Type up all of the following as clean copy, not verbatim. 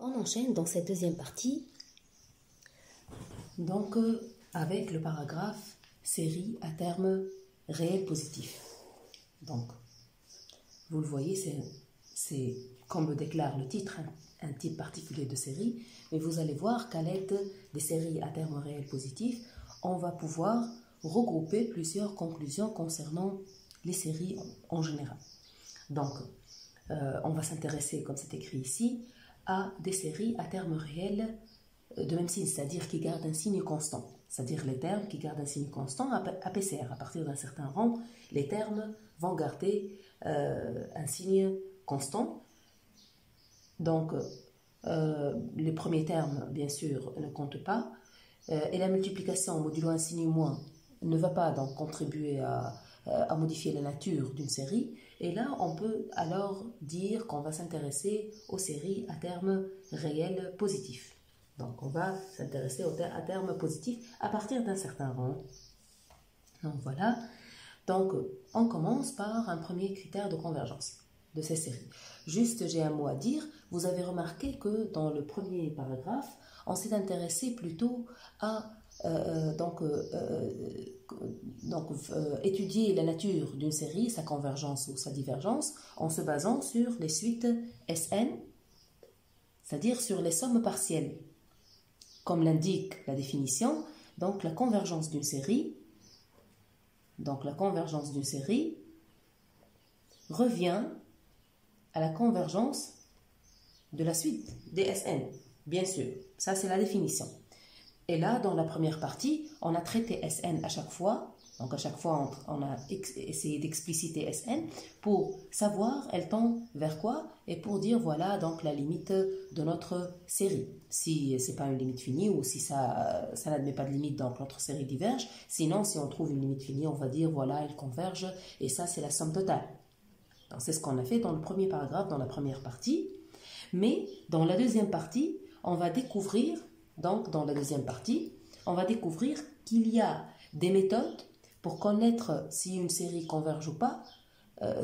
On enchaîne dans cette deuxième partie, donc avec le paragraphe série à terme réel positif. Donc, vous le voyez, c'est comme le déclare le titre, un type particulier de série, mais vous allez voir qu'à l'aide des séries à terme réel positif, on va pouvoir regrouper plusieurs conclusions concernant les séries en général. Donc, on va s'intéresser, comme c'est écrit ici, à des séries à terme réel de même signe, c'est-à-dire qui gardent un signe constant, c'est-à-dire les termes qui gardent un signe constant à PCR. À partir d'un certain rang, les termes vont garder un signe constant. Donc, les premiers termes, bien sûr, ne comptent pas, et la multiplication modulo un signe moins ne va pas donc contribuer à modifier la nature d'une série. Et là, on peut alors dire qu'on va s'intéresser aux séries à terme réel positif. Donc, on va s'intéresser à terme positif à partir d'un certain rang. Donc, voilà. Donc, on commence par un premier critère de convergence de ces séries. Juste, j'ai un mot à dire. Vous avez remarqué que dans le premier paragraphe, on s'est intéressé plutôt à étudier la nature d'une série, sa convergence ou sa divergence, en se basant sur les suites Sn, c'est-à-dire sur les sommes partielles. Comme l'indique la définition, donc la convergence d'une série, revient à la convergence de la suite des Sn, bien sûr. Ça, c'est la définition. Et là, dans la première partie, on a traité Sn à chaque fois. Donc, à chaque fois, on a essayé d'expliciter Sn pour savoir elle tend vers quoi et pour dire, voilà, donc la limite de notre série. Si ce n'est pas une limite finie ou si ça n'admet pas de limite, donc notre série diverge. Sinon, si on trouve une limite finie, on va dire, voilà, elle converge et ça, c'est la somme totale. Donc, c'est ce qu'on a fait dans le premier paragraphe, dans la première partie. Mais dans la deuxième partie, on va découvrir... Donc, dans la deuxième partie, on va découvrir qu'il y a des méthodes pour connaître si une série converge ou pas,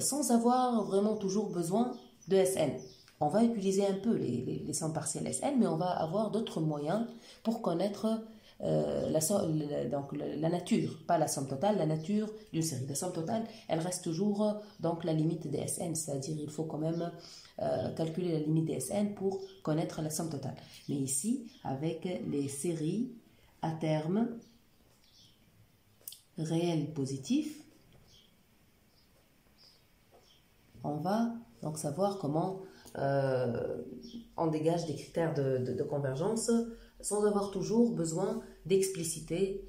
sans avoir vraiment toujours besoin de Sn. On va utiliser un peu les sommes partielles Sn, mais on va avoir d'autres moyens pour connaître la nature, pas la somme totale, la nature d'une série. La somme totale, elle reste toujours donc la limite des Sn, c'est-à-dire il faut quand même calculer la limite des Sn pour connaître la somme totale. Mais ici, avec les séries à terme réel positif, on va donc savoir comment on dégage des critères de convergence sans avoir toujours besoin d'expliciter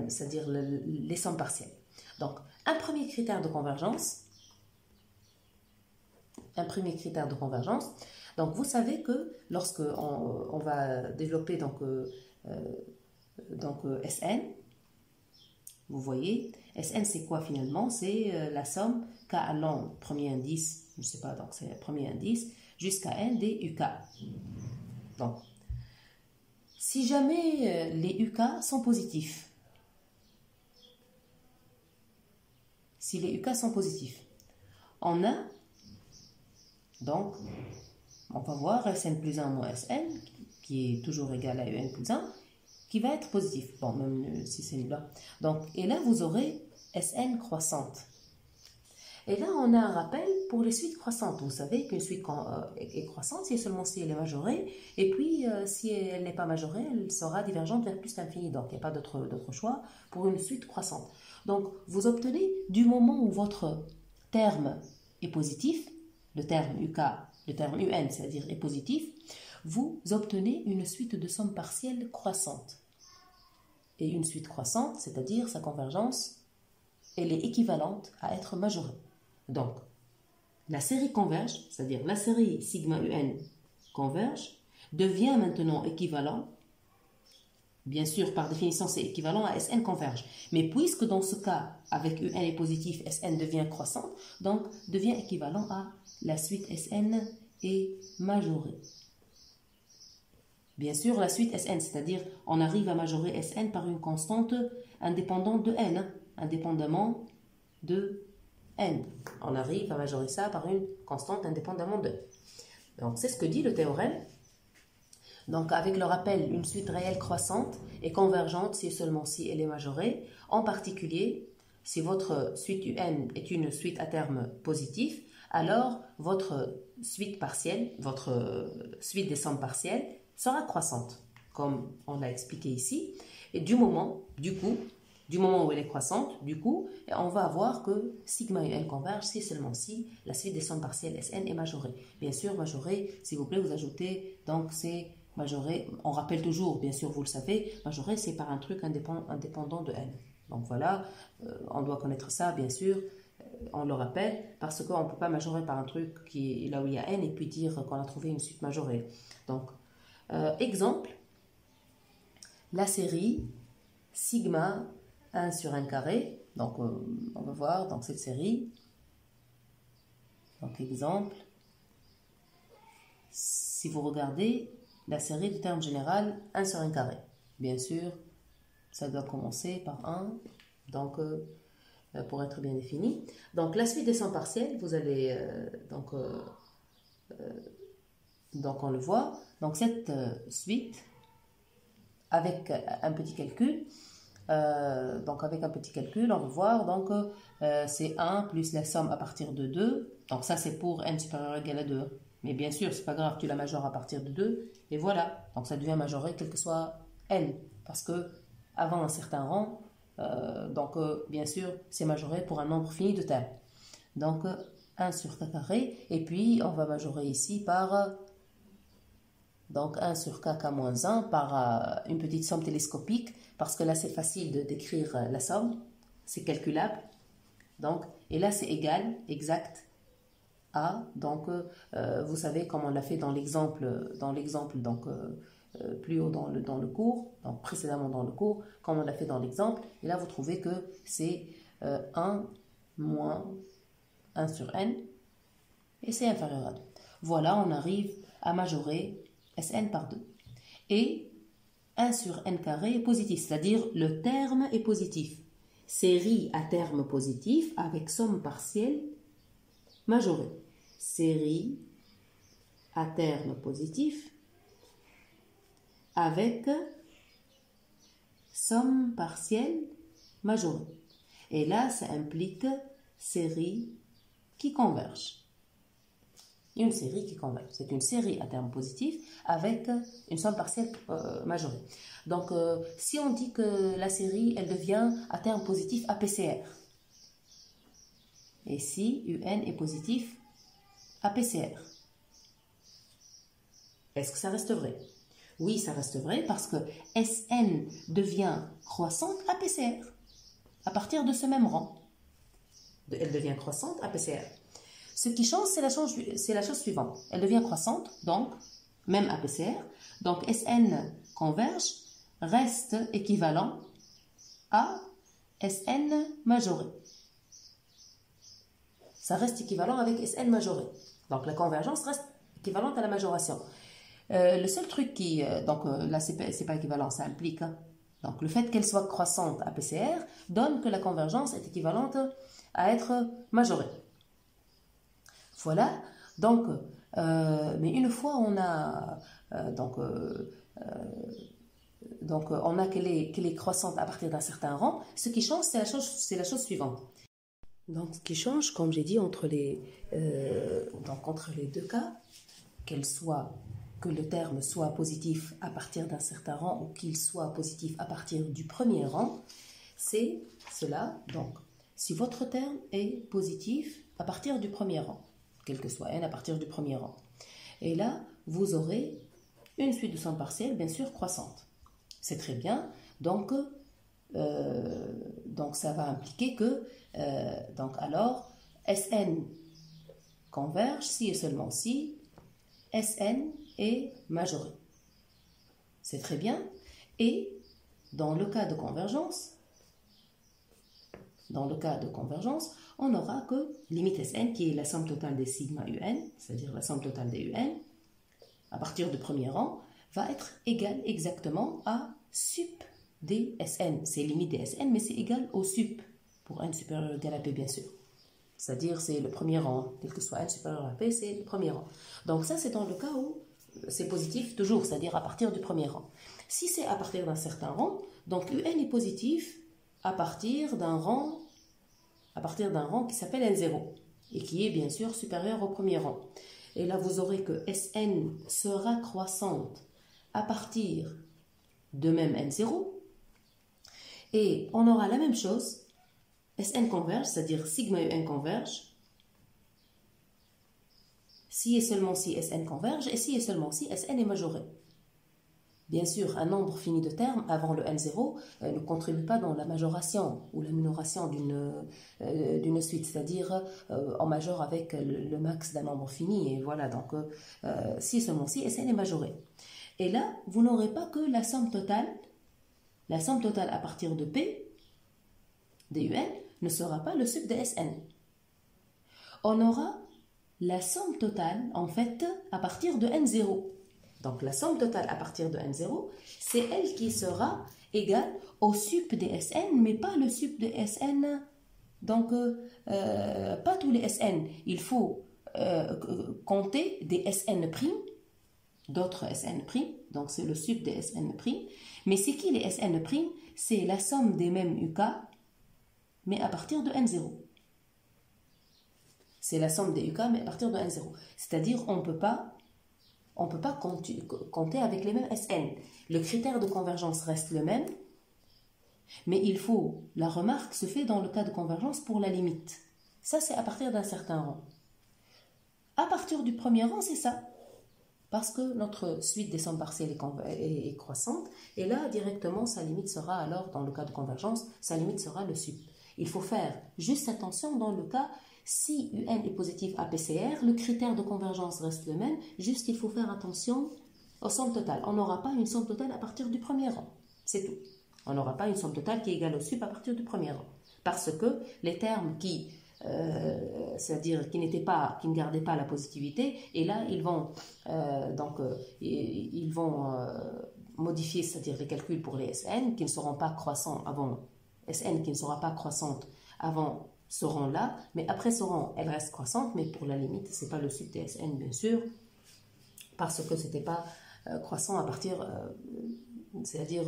c'est-à-dire les sommes partielles. Donc, un premier critère de convergence. Donc, vous savez que lorsque on va développer Sn, vous voyez, Sn c'est quoi finalement? C'est la somme k allant premier indice, je ne sais pas, donc c'est le premier indice, jusqu'à n des uk. Donc, si jamais les uk sont positifs, on a, donc, on va voir Sn plus 1 moins Sn, qui est toujours égal à Un plus 1, qui va être positif. Bon, même si c'est là. Donc, et là, vous aurez Sn croissante. Et là, on a un rappel pour les suites croissantes. Vous savez qu'une suite est croissante seulement si elle est majorée. Et puis, si elle n'est pas majorée, elle sera divergente vers plus l'infini. Donc, il n'y a pas d'autre choix pour une suite croissante. Donc, vous obtenez, du moment où votre terme est positif, le terme UK, le terme UN, c'est-à-dire est positif, vous obtenez une suite de sommes partielles croissantes. Et une suite croissante, c'est-à-dire sa convergence, elle est équivalente à être majorée. Donc, la série converge, c'est-à-dire la série sigma UN converge, devient maintenant équivalent. Bien sûr, par définition, c'est équivalent à Sn converge. Mais puisque dans ce cas, avec UN est positif, Sn devient croissante, donc devient équivalent à la suite Sn est majorée. Bien sûr, la suite Sn, c'est-à-dire on arrive à majorer Sn par une constante indépendante de n, indépendamment de n. On arrive à majorer ça par une constante indépendamment de. Donc, c'est ce que dit le théorème. Donc, avec le rappel, une suite réelle croissante est convergente si et seulement si elle est majorée. En particulier, si votre suite UN est une suite à terme positif, alors votre suite partielle, votre suite des sommes partielles sera croissante, comme on l'a expliqué ici. Et du moment où elle est croissante, on va avoir que sigma UN converge si et seulement si la suite des sommes partielles Sn est majorée. Bien sûr, majorée, s'il vous plaît, vous ajoutez, donc c'est majoré, on rappelle toujours, bien sûr, vous le savez, majoré, c'est par un truc indépendant de n. Donc voilà, on doit connaître ça, bien sûr, on le rappelle, parce qu'on ne peut pas majorer par un truc qui est là où il y a n et puis dire qu'on a trouvé une suite majorée. Donc, exemple, la série sigma 1 sur 1 carré, donc on va voir dans cette série, donc exemple, si vous regardez la série du terme général 1 sur 1 carré, bien sûr, ça doit commencer par 1, donc pour être bien défini. Donc la suite des sommes partielles, vous allez, donc on le voit, donc cette suite, avec un petit calcul, on va voir, donc c'est 1 plus la somme à partir de 2, donc ça c'est pour n supérieur ou égal à 2, mais bien sûr c'est pas grave, tu la majores à partir de 2, et voilà, donc ça devient majoré quel que soit n, parce que avant un certain rang, bien sûr c'est majoré pour un nombre fini de termes, donc 1 sur k carré, et puis on va majorer ici par donc 1 sur kk-1 par une petite somme télescopique, parce que là c'est facile de décrire la somme, c'est calculable, donc, et là c'est égal, exact, à, donc vous savez comme on l'a fait dans l'exemple, donc plus haut dans le cours, donc précédemment dans le cours, comme on l'a fait dans l'exemple, et là vous trouvez que c'est 1 moins 1 sur n, et c'est inférieur à 2. Voilà, on arrive à majorer Sn par 2. Et 1 sur n carré est positif, c'est-à-dire le terme est positif. Série à terme positif avec somme partielle majorée. Série à terme positif avec somme partielle majorée. Et là, ça implique série qui converge. Une série qui converge. C'est une série à terme positif avec une somme partielle majorée. Donc, si on dit que la série, elle devient à terme positif APCR, et si UN est positif APCR, est-ce que ça reste vrai? Oui, ça reste vrai parce que Sn devient croissante APCR à partir de ce même rang. Elle devient croissante APCR. Ce qui change, c'est la chose suivante. Elle devient croissante, donc, même APCR. Donc, Sn converge reste équivalent à Sn majoré. Ça reste équivalent avec Sn majoré. Donc, la convergence reste équivalente à la majoration. Le seul truc qui... là, c'est pas équivalent, ça implique. Hein. Donc, le fait qu'elle soit croissante APCR donne que la convergence est équivalente à être majorée. Voilà, donc, mais une fois on a, on a qu'elle est croissante à partir d'un certain rang, ce qui change, c'est la chose suivante. Donc, ce qui change, comme j'ai dit, entre les deux cas, que le terme soit positif à partir d'un certain rang ou qu'il soit positif à partir du premier rang, c'est cela. Donc, si votre terme est positif à partir du premier rang, quel que soit n à partir du premier rang. Et là, vous aurez une suite de sommes partielles, bien sûr, croissante. C'est très bien. Donc ça va impliquer que, alors, Sn converge si et seulement si Sn est majoré. C'est très bien. Et dans le cas de convergence, on n'aura que limite Sn, qui est la somme totale des sigma un, c'est-à-dire la somme totale des un, à partir du premier rang, va être égale exactement à sup des Sn. C'est limite des Sn, mais c'est égal au sup, pour n supérieur ou égal à p, bien sûr. C'est-à-dire, c'est le premier rang. Quel que soit n supérieur à p, c'est le premier rang. Donc ça, c'est dans le cas où c'est positif toujours, c'est-à-dire à partir du premier rang. Si c'est à partir d'un certain rang, donc un est positif à partir d'un rang qui s'appelle n0 et qui est bien sûr supérieur au premier rang. Et là, vous aurez que Sn sera croissante à partir de même n0. Et on aura la même chose, Sn converge, c'est-à-dire sigma un converge, si et seulement si Sn converge, et si et seulement si Sn est majoré. Bien sûr, un nombre fini de termes avant le n0 ne contribue pas dans la majoration ou la minoration d'une suite, c'est-à-dire on majore avec le max d'un nombre fini, et voilà, donc si et seulement si Sn est majoré. Et là, vous n'aurez pas que la somme totale à partir de P, dun, ne sera pas le sub de Sn. On aura la somme totale, en fait, à partir de n0. Donc, la somme totale à partir de n0, c'est elle qui sera égale au sup des Sn, mais pas le sup de Sn. Donc, pas tous les Sn. Il faut compter des Sn', d'autres Sn', donc c'est le sup des Sn'. Mais c'est qui les Sn'? C'est la somme des mêmes UK, mais à partir de n0. C'est la somme des UK, mais à partir de n0. C'est-à-dire, on ne peut pas compter avec les mêmes Sn. Le critère de convergence reste le même, mais la remarque se fait dans le cas de convergence pour la limite. Ça, c'est à partir d'un certain rang. À partir du premier rang, c'est ça. Parce que notre suite des sommes partielles est croissante, et là, directement, sa limite sera alors, dans le cas de convergence, sa limite sera le sup. Il faut faire juste attention dans le cas, si un est positif à PCR, le critère de convergence reste le même, juste il faut faire attention aux sommes totales. On n'aura pas une somme totale à partir du premier rang, c'est tout. On n'aura pas une somme totale qui est égale au sup à partir du premier rang. Parce que les termes c'est-à-dire qui ne gardaient pas la positivité, et là ils vont modifier, c'est-à-dire les calculs pour les Sn qui ne seront pas croissants avant, Sn qui ne sera pas croissante avant ce rang-là, mais après ce rang, elle reste croissante, mais pour la limite, ce n'est pas le sup des Sn bien sûr, parce que ce n'était pas croissant à partir, c'est-à-dire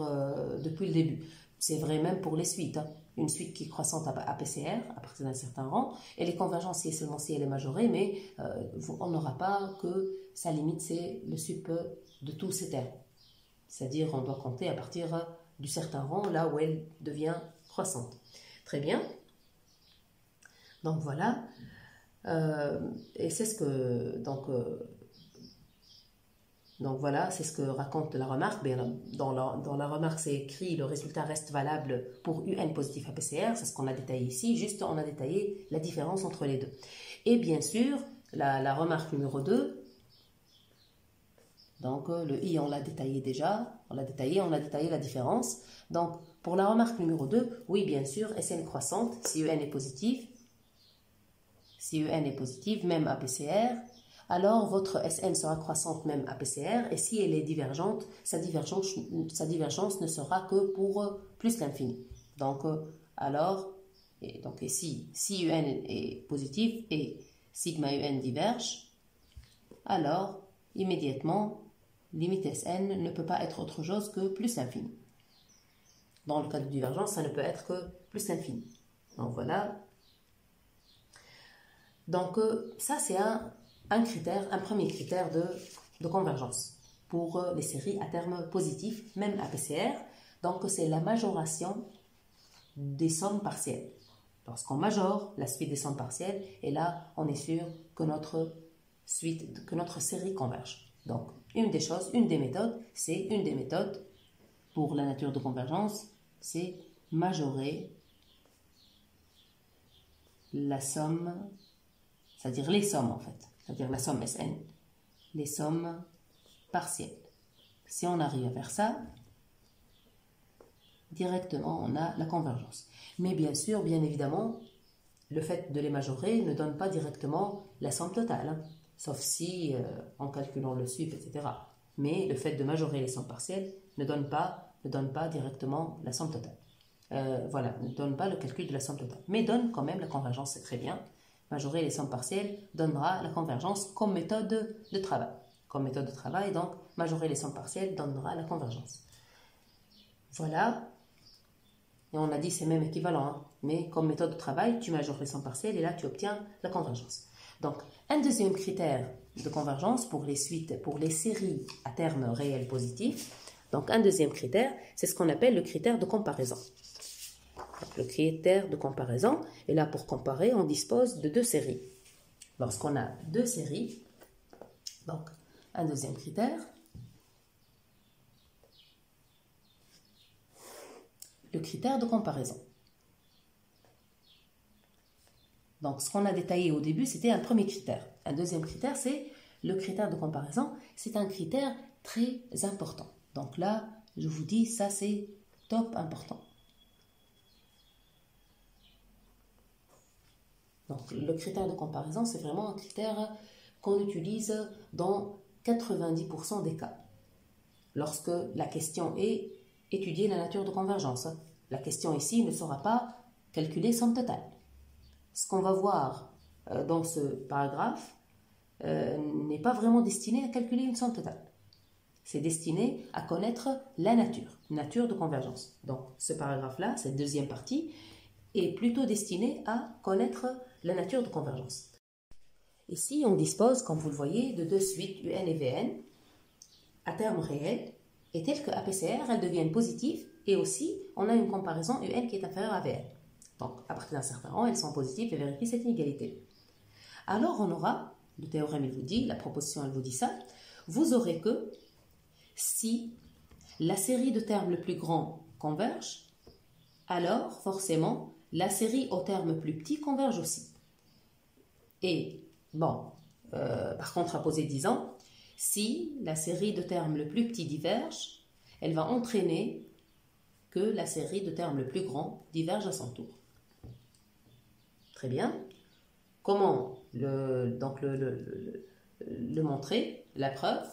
depuis le début. C'est vrai même pour les suites. Une suite qui est croissante à PCR, à partir d'un certain rang, et les convergences, si et seulement si elle est majorée, mais on n'aura pas que sa limite, c'est le sup de tous ces termes. C'est-à-dire, on doit compter à partir du certain rang, là où elle devient croissante. Très bien. Donc voilà. Et c'est ce que... Donc voilà, c'est ce que raconte la remarque. Dans la remarque, c'est écrit le résultat reste valable pour UN positif à PCR. C'est ce qu'on a détaillé ici. Juste, on a détaillé la différence entre les deux. Et bien sûr, la remarque numéro 2, donc le I, on l'a détaillé déjà. On a détaillé la différence. Donc, pour la remarque numéro 2, oui, bien sûr, SN croissante, si UN est positif, même à PCR, alors votre Sn sera croissante même à PCR, et si elle est divergente, sa divergence ne sera que pour plus l'infini. Donc, si un est positif et sigma un diverge, alors immédiatement, limite Sn ne peut pas être autre chose que plus l'infini. Dans le cas de divergence, ça ne peut être que plus l'infini. Donc voilà. Donc ça c'est un premier critère de convergence pour les séries à terme positif, même à PCR. Donc, c'est la majoration des sommes partielles. Lorsqu'on majore la suite des sommes partielles, et là, on est sûr que notre série converge. Donc, une des méthodes pour la nature de convergence, c'est majorer la somme, c'est-à-dire les sommes en fait. C'est-à-dire la somme Sn, les sommes partielles. Si on arrive à faire ça, directement on a la convergence. Mais bien sûr, bien évidemment, le fait de les majorer ne donne pas directement la somme totale, sauf si, en calculant le sup, etc. Mais le fait de majorer les sommes partielles ne donne pas directement la somme totale. Ne donne pas le calcul de la somme totale, mais donne quand même la convergence, c'est très bien. Majorer les sommes partielles donnera la convergence comme méthode de travail. Comme méthode de travail, donc, majorer les sommes partielles donnera la convergence. Voilà. Et on a dit c'est même équivalent, hein. Mais comme méthode de travail, tu majores les sommes partielles et là, tu obtiens la convergence. Donc, un deuxième critère de convergence pour les séries à terme réel positif. Donc, un deuxième critère, c'est ce qu'on appelle le critère de comparaison. Donc, le critère de comparaison, et là, pour comparer, on dispose de deux séries. Lorsqu'on a deux séries, donc, un deuxième critère, le critère de comparaison. Donc, ce qu'on a détaillé au début, c'était un premier critère. Un deuxième critère, c'est le critère de comparaison. C'est un critère très important. Donc là, je vous dis, ça c'est top important. Donc, le critère de comparaison, c'est vraiment un critère qu'on utilise dans 90% des cas. Lorsque la question est étudier la nature de convergence. La question ici ne sera pas calculer somme totale. Ce qu'on va voir dans ce paragraphe n'est pas vraiment destiné à calculer une somme totale. C'est destiné à connaître la nature de convergence. Donc, ce paragraphe-là, cette deuxième partie, est plutôt destiné à connaître la nature de convergence. Ici, on dispose, comme vous le voyez, de deux suites UN et VN à terme réel, et telles que APCR, elles deviennent positives, et aussi, on a une comparaison UN qui est inférieure à VN. Donc, à partir d'un certain rang, elles sont positives et vérifient cette inégalité. Alors, on aura, le théorème, il vous dit, la proposition, elle vous dit ça, vous aurez que si la série de termes le plus grand converge, alors, forcément, la série au terme plus petit converge aussi. Et, bon, par contraposé, disons, si la série de termes le plus petit diverge, elle va entraîner que la série de termes le plus grand diverge à son tour. Très bien. Comment le montrer, la preuve?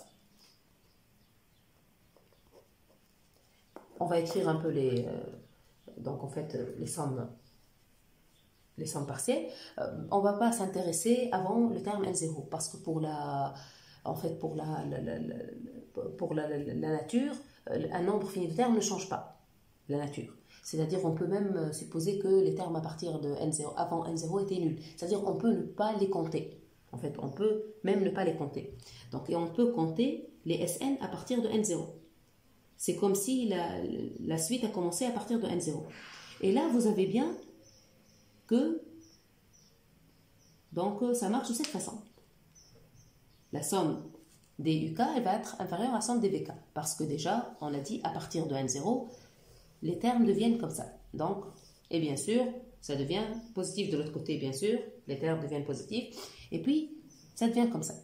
On va écrire un peu les sommes partielles. On ne va pas s'intéresser avant le terme N0 parce que pour la nature, un nombre fini de termes ne change pas la nature. C'est-à-dire, on peut même supposer que les termes à partir de N0, avant N0 étaient nuls. C'est-à-dire, on peut ne pas les compter. En fait, on peut même ne pas les compter. Donc, et on peut compter les Sn à partir de N0. C'est comme si la suite a commencé à partir de N0. Et là, vous avez bien que donc ça marche de cette façon. La somme des UK, elle va être inférieure à la somme des VK. Parce que déjà, on a dit à partir de N0, les termes deviennent comme ça. Donc, et bien sûr, ça devient positif de l'autre côté, bien sûr, les termes deviennent positifs. Et puis, ça devient comme ça.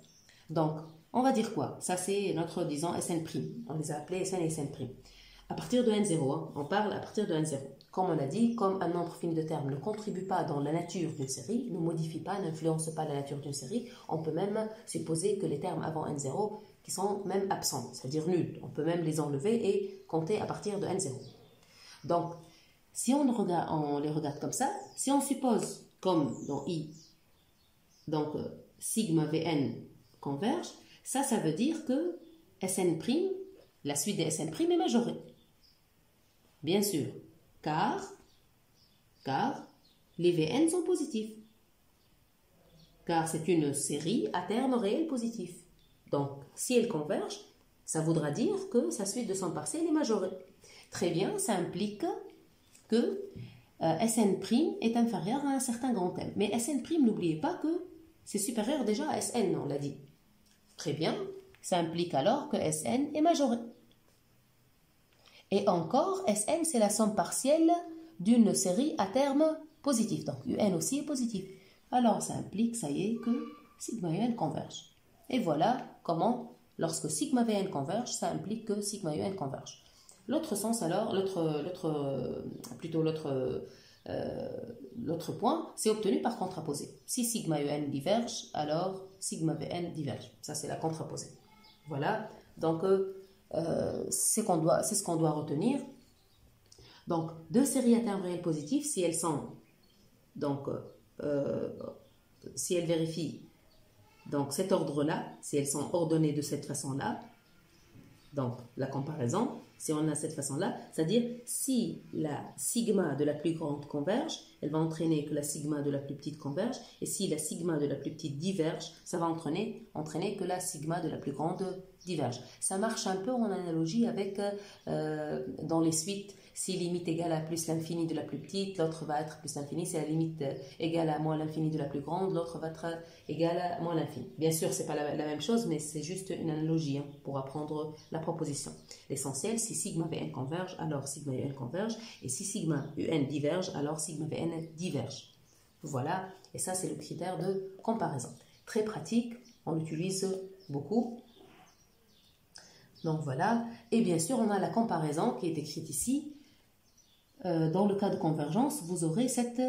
Donc, on va dire quoi? Ça, c'est notre, disons, Sn'. On les a appelés Sn et Sn'. À partir de N0, hein, on parle à partir de N0. Comme on a dit, comme un nombre fini de termes ne contribue pas dans la nature d'une série, ne modifie pas, n'influence pas la nature d'une série, on peut même supposer que les termes avant N0 qui sont même absents, c'est-à-dire nuls, on peut même les enlever et compter à partir de N0. Donc, si on les regarde comme ça, si on suppose, comme dans I, donc sigma Vn converge, ça veut dire que Sn', la suite des Sn' est majorée. Bien sûr, car les Vn sont positifs. Car c'est une série à terme réel positif. Donc, si elle converge, ça voudra dire que sa suite de son partiel est majorée. Très bien, ça implique que Sn' est inférieur à un certain grand M. Mais Sn', n'oubliez pas que c'est supérieur déjà à Sn, on l'a dit. Très bien, ça implique alors que Sn est majoré. Et encore, Sn, c'est la somme partielle d'une série à terme positif. Donc, Un aussi est positif. Alors, ça implique, ça y est, que sigma Un converge. Et voilà comment, lorsque sigma Vn converge, ça implique que sigma Un converge. L'autre sens, alors, l'autre point, c'est obtenu par contraposé. Si sigma Un diverge, alors sigma Vn diverge. Ça, c'est la contraposée. Voilà. Donc, c'est ce qu'on doit retenir. Donc, deux séries à terme réel positif, si elles sont donc si elles vérifient donc cet ordre-là, si elles sont ordonnées de cette façon-là, donc la comparaison, si on a cette façon-là, c'est-à-dire si la sigma de la plus grande converge, elle va entraîner que la sigma de la plus petite converge, et si la sigma de la plus petite diverge, ça va entraîner que la sigma de la plus grande diverge. Ça marche un peu en analogie avec dans les suites, si limite égale à plus l'infini de la plus petite, l'autre va être plus l'infini, si la limite égale à moins l'infini de la plus grande, l'autre va être égale à moins l'infini. Bien sûr, ce n'est pas la même chose, mais c'est juste une analogie hein, pour apprendre la proposition. L'essentiel, si sigma Vn converge, alors sigma Un converge, et si sigma Un diverge, alors sigma Vn diverge. Voilà, et ça c'est le critère de comparaison. Très pratique, on l'utilise beaucoup. Donc voilà, et bien sûr on a la comparaison qui est écrite ici. Dans le cas de convergence, vous aurez cette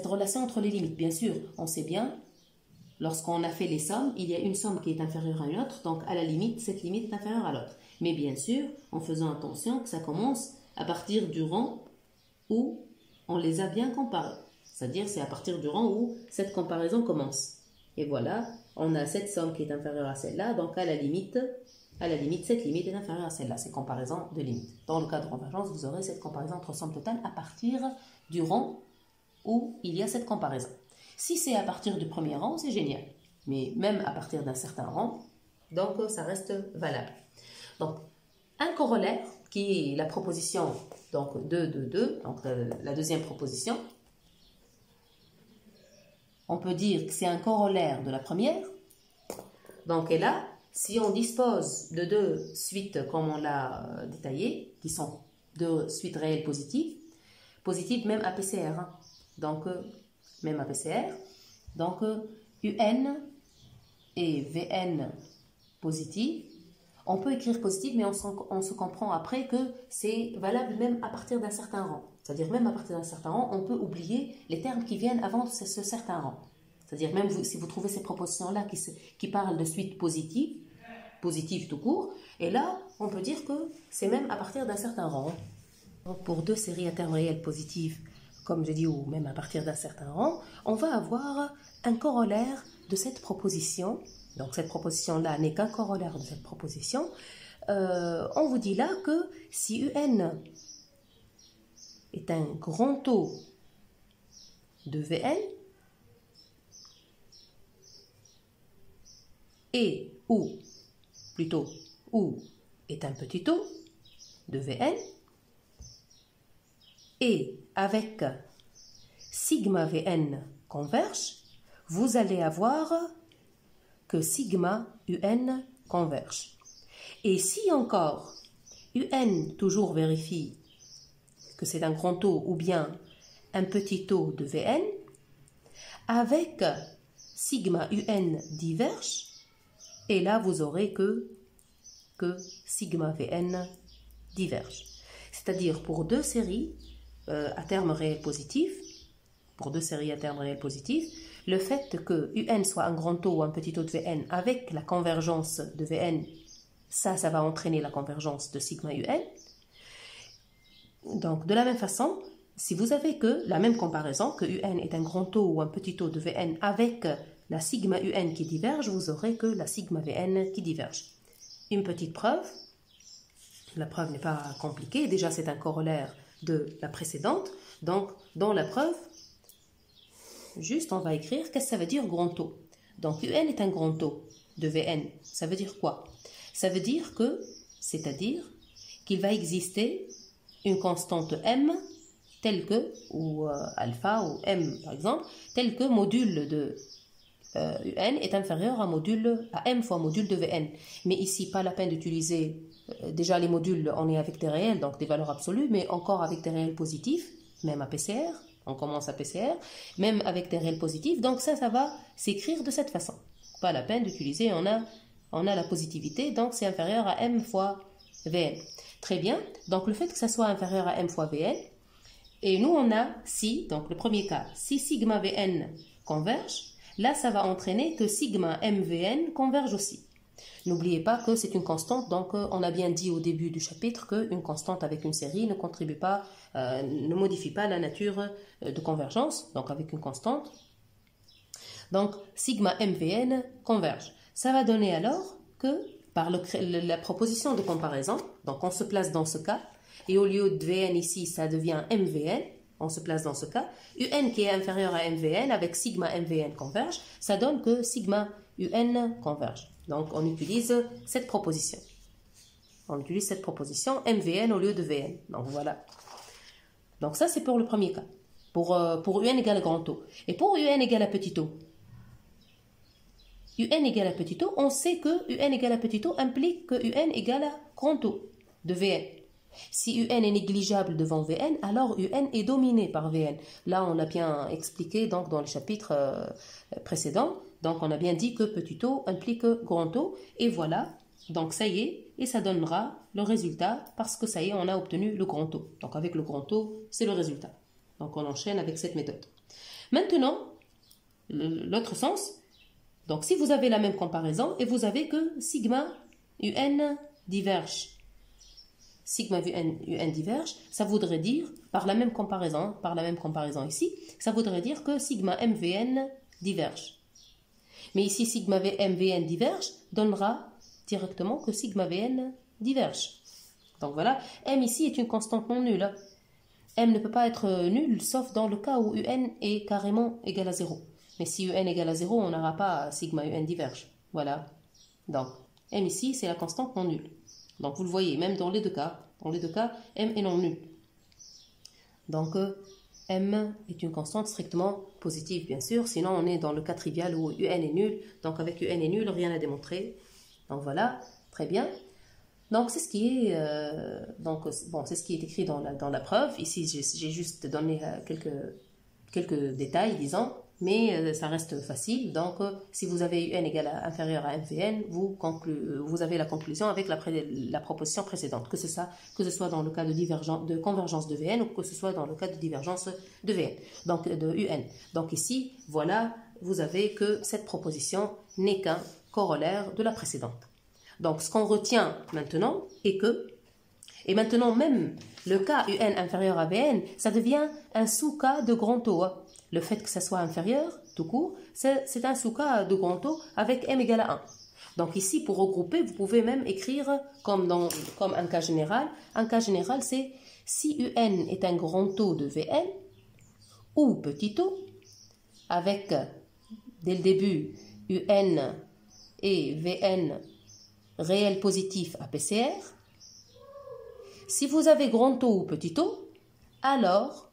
relation entre les limites. Bien sûr, on sait bien, lorsqu'on a fait les sommes, il y a une somme qui est inférieure à une autre, donc à la limite, cette limite est inférieure à l'autre. Mais bien sûr, en faisant attention que ça commence à partir du rang où on les a bien comparés. C'est-à-dire, c'est à partir du rang où cette comparaison commence. Et voilà, on a cette somme qui est inférieure à celle-là, donc à la limite, cette limite est inférieure à celle-là, c'est comparaison de limites. Dans le cas de convergence, vous aurez cette comparaison entre somme totale à partir du rang où il y a cette comparaison. Si c'est à partir du premier rang, c'est génial. Mais même à partir d'un certain rang, donc ça reste valable. Donc, un corollaire, qui est la proposition donc 2, 2, 2, donc la deuxième proposition, on peut dire que c'est un corollaire de la première. Donc, et là, si on dispose de deux suites comme on l'a détaillé, qui sont deux suites réelles positives même à PCR, hein. Donc même à PCR, donc UN et VN positive, on peut écrire positive, mais on se comprend après que c'est valable même à partir d'un certain rang. C'est-à-dire même à partir d'un certain rang, on peut oublier les termes qui viennent avant ce certain rang. C'est-à-dire même si vous trouvez ces propositions-là qui parlent de suite positive tout court, et là, on peut dire que c'est même à partir d'un certain rang. Donc pour deux séries à termes réels positifs, comme je dis, ou même à partir d'un certain rang, on va avoir un corollaire de cette proposition. Donc cette proposition-là n'est qu'un corollaire de cette proposition. On vous dit là que si UN est un grand taux de Vn, et ou est un petit taux de Vn, et avec sigma Vn converge, vous allez avoir que sigma Un converge. Et si encore UN toujours vérifie que c'est un grand taux ou bien un petit taux de Vn, avec sigma Un diverge, et là vous aurez que sigma Vn diverge. C'est-à-dire pour deux séries à termes réels positifs, le fait que UN soit un grand taux ou un petit taux de Vn avec la convergence de Vn, ça va entraîner la convergence de sigma UN. Donc de la même façon, si vous avez que la même comparaison, que UN est un grand taux ou un petit taux de Vn avec la sigma UN qui diverge, vous aurez que la sigma Vn qui diverge. Une petite preuve, la preuve n'est pas compliquée, déjà c'est un corollaire de la précédente, donc dans la preuve, juste on va écrire qu'est-ce que ça veut dire grand taux. Donc UN est un grand taux de Vn, ça veut dire quoi? Ça veut dire que, c'est-à-dire qu'il va exister une constante m telle que, ou alpha ou m par exemple, telle que module de UN est inférieur à m fois module de Vn. Mais ici, pas la peine d'utiliser, déjà les modules, on est avec des réels, donc des valeurs absolues, mais encore avec des réels positifs, même à PCR, on commence à PCR, même avec des réels positifs, donc ça va s'écrire de cette façon. Pas la peine d'utiliser, on a la positivité, donc c'est inférieur à m fois Vn. Très bien, donc le fait que ça soit inférieur à m fois Vn, et nous on a si, donc le premier cas, si sigma Vn converge, là ça va entraîner que sigma mvn converge aussi. N'oubliez pas que c'est une constante, donc on a bien dit au début du chapitre qu'une constante avec une série ne contribue pas, ne modifie pas la nature de convergence, donc avec une constante. Donc sigma MVN converge. Ça va donner alors que par la proposition de comparaison, donc on se place dans ce cas, et au lieu de Vn ici, ça devient MVN, on se place dans ce cas, UN qui est inférieur à MVN avec sigma MVN converge, ça donne que sigma UN converge. Donc on utilise cette proposition. On utilise cette proposition MVN au lieu de Vn. Donc voilà. Donc ça c'est pour le premier cas. Pour UN égale à grand O. Et pour UN égale à petit o. UN égale à petit o, on sait que UN égale à petit o implique que UN égale à grand O de Vn. Si UN est négligeable devant Vn, alors UN est dominé par Vn. Là, on a bien expliqué donc, dans le chapitre précédent. Donc, on a bien dit que petit o implique grand O. Et voilà, donc ça y est, et ça donnera le résultat parce que ça y est, on a obtenu le grand O. Donc, avec le grand O, c'est le résultat. Donc, on enchaîne avec cette méthode. Maintenant, l'autre sens. Donc, si vous avez la même comparaison et vous avez que sigma UN diverge. Sigma UN diverge, ça voudrait dire, par la même comparaison ici, ça voudrait dire que sigma MVN diverge. Mais ici, sigma MVN diverge donnera directement que sigma VN diverge. Donc voilà, M ici est une constante non nulle. M ne peut pas être nul sauf dans le cas où UN est carrément égal à 0. Mais si UN égale à 0, on n'aura pas sigma UN diverge. Voilà. Donc, M ici, c'est la constante non nulle. Donc, vous le voyez, même dans les deux cas, M est non nul. Donc, M est une constante strictement positive, bien sûr. Sinon, on est dans le cas trivial où UN est nul. Donc, avec UN est nul, rien à démontrer. Donc, voilà, très bien. Donc, c'est ce qui est, c'est ce qui est écrit dans la preuve. Ici, j'ai juste donné quelques détails, disons. Mais ça reste facile. Donc, si vous avez UN inférieur à MVN, vous avez la conclusion avec la proposition précédente, que ce soit dans le cas de convergence de Vn ou que ce soit dans le cas de divergence de Vn, donc de UN. Donc ici, voilà, vous avez que cette proposition n'est qu'un corollaire de la précédente. Donc, ce qu'on retient maintenant est que, et maintenant même, le cas UN inférieur à Vn, ça devient un sous-cas de grand O. Le fait que ça soit inférieur, tout court, c'est un sous-cas de grand O avec M égale à 1. Donc ici, pour regrouper, vous pouvez même écrire comme un cas général. Un cas général, c'est si UN est un grand O de Vn ou petit o, avec, dès le début, UN et Vn réel positif à PCR. Si vous avez grand O ou petit o, alors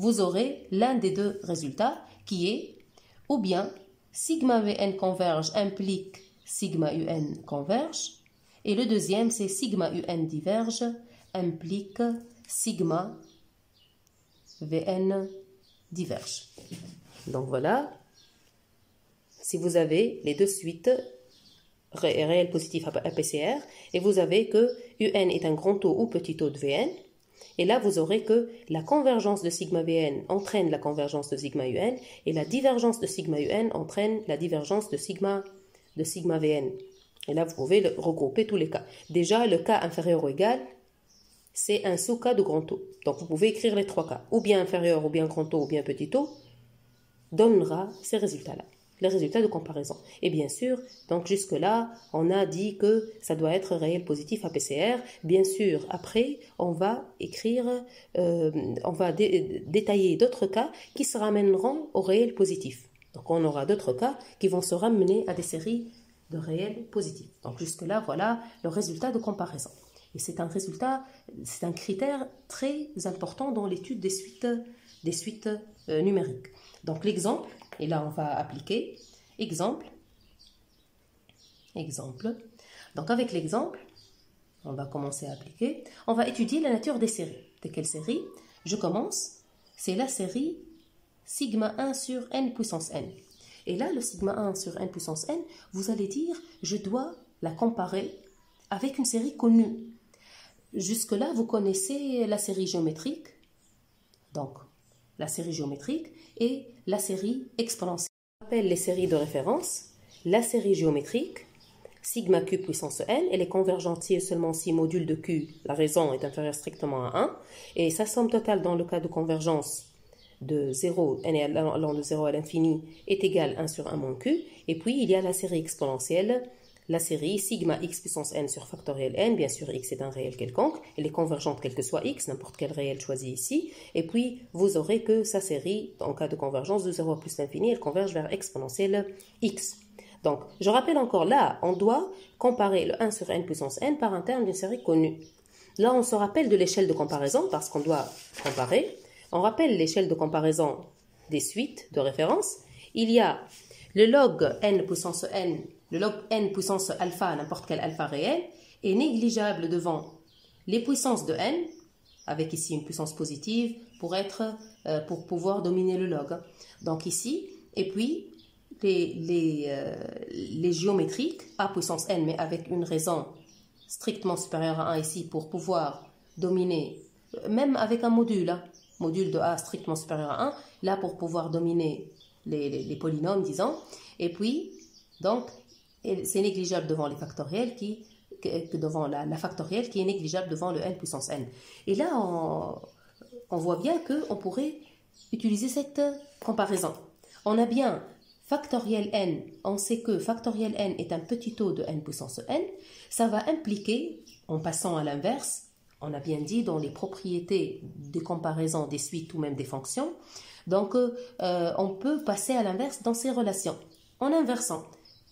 vous aurez l'un des deux résultats qui est ou bien sigma Vn converge implique sigma Un converge et le deuxième c'est sigma Un diverge implique sigma Vn diverge. Donc voilà, si vous avez les deux suites réel positif à PCR et vous avez que Un est un grand O ou petit o de Vn. Et là, vous aurez que la convergence de sigma Vn entraîne la convergence de sigma Un et la divergence de sigma Un entraîne la divergence de sigma Vn. Et là, vous pouvez regrouper tous les cas. Déjà, le cas inférieur ou égal, c'est un sous-cas de grand O. Donc, vous pouvez écrire les trois cas. Ou bien inférieur, ou bien grand O, ou bien petit o, donnera ces résultats-là. Les résultats de comparaison. Et bien sûr, donc jusque-là, on a dit que ça doit être réel positif à PCR. Bien sûr, après, on va écrire, on va détailler d'autres cas qui se ramèneront au réel positif. Donc on aura d'autres cas qui vont se ramener à des séries de réels positifs. Donc jusque-là, voilà le résultat de comparaison. Et c'est un critère très important dans l'étude des suites numériques. Donc l'exemple, et là on va appliquer, exemple. Donc avec l'exemple, on va commencer à appliquer, on va étudier la nature des séries. De quelle série? Je commence, c'est la série sigma 1 sur n puissance n. Et là, le sigma 1 sur n puissance n, vous allez dire, je dois la comparer avec une série connue. Jusque-là, vous connaissez la série géométrique, donc la série géométrique et la série exponentielle. On appelle les séries de référence la série géométrique, sigma q puissance n, elle est convergente si et seulement si module de q, la raison est inférieure strictement à 1, et sa somme totale dans le cas de convergence de 0, n allant de 0 à l'infini, est égale à 1 sur 1 moins q, et puis il y a la série exponentielle, la série sigma x puissance n sur factoriel n, bien sûr x est un réel quelconque, elle est convergente quel que soit x, n'importe quel réel choisi ici, et puis vous aurez que sa série, en cas de convergence de 0 à plus l'infini, elle converge vers exponentielle x. Donc, je rappelle encore, là, on doit comparer le 1 sur n puissance n par un terme d'une série connue. Là, on se rappelle de l'échelle de comparaison, parce qu'on doit comparer. On rappelle l'échelle de comparaison des suites de référence. Il y a le log n puissance n, le log n puissance alpha, n'importe quel alpha réel, est négligeable devant les puissances de n, avec ici une puissance positive, pour pouvoir dominer le log. Donc ici, et puis les géométriques, a puissance n, mais avec une raison strictement supérieure à 1 ici, pour pouvoir dominer, même avec un module, hein, module de a strictement supérieur à 1, là pour pouvoir dominer les polynômes, disons, et puis, donc, c'est négligeable devant les factoriels devant la factorielle qui est négligeable devant le n puissance n. Et là, on voit bien qu'on pourrait utiliser cette comparaison. On a bien factoriel n, on sait que factoriel n est un petit taux de n puissance n, ça va impliquer, en passant à l'inverse, on a bien dit dans les propriétés de comparaison des suites ou même des fonctions, donc on peut passer à l'inverse dans ces relations. En inversant,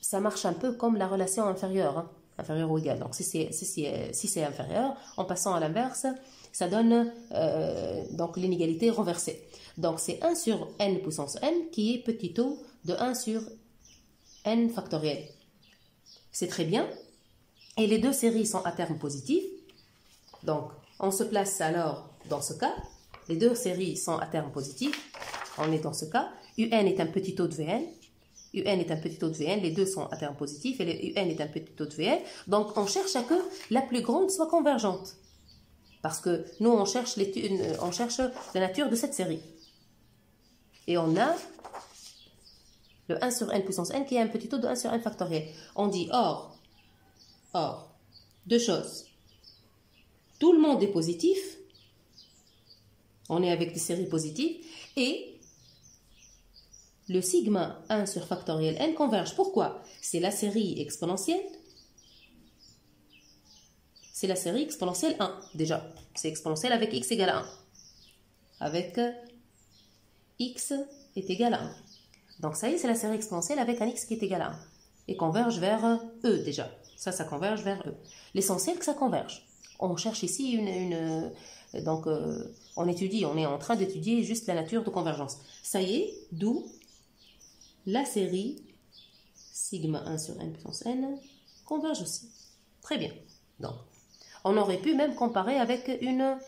ça marche un peu comme la relation inférieure, hein, inférieure ou égale. Donc si c'est inférieur, en passant à l'inverse, ça donne donc l'inégalité renversée. Donc c'est 1 sur n puissance n qui est petit taux de 1 sur n factoriel. C'est très bien. Et les deux séries sont à terme positif. Donc on se place alors dans ce cas. Les deux séries sont à terme positif. On est dans ce cas. Un est un petit taux de Vn. Un est un petit taux de Vn. Les deux sont à terme positif. Et un est un petit taux de Vn. Donc on cherche à que la plus grande soit convergente. Parce que nous, on cherche la nature de cette série. Et on a le 1 sur n puissance n qui est un petit taux de 1 sur n factoriel. On dit or, deux choses. Tout le monde est positif. On est avec des séries positives. Et le sigma 1 sur factoriel n converge. Pourquoi? C'est la série exponentielle. C'est la série exponentielle 1, déjà. C'est exponentielle avec x égale à 1. Avec x est égal à 1. Donc ça y est, c'est la série exponentielle avec un x qui est égal à 1. Et converge vers e, déjà. Ça converge vers e. L'essentiel, que ça converge. On cherche ici donc, on est en train d'étudier juste la nature de convergence. Ça y est, d'où la série sigma 1 sur n puissance n converge aussi. Très bien. Donc, on aurait pu même comparer avec une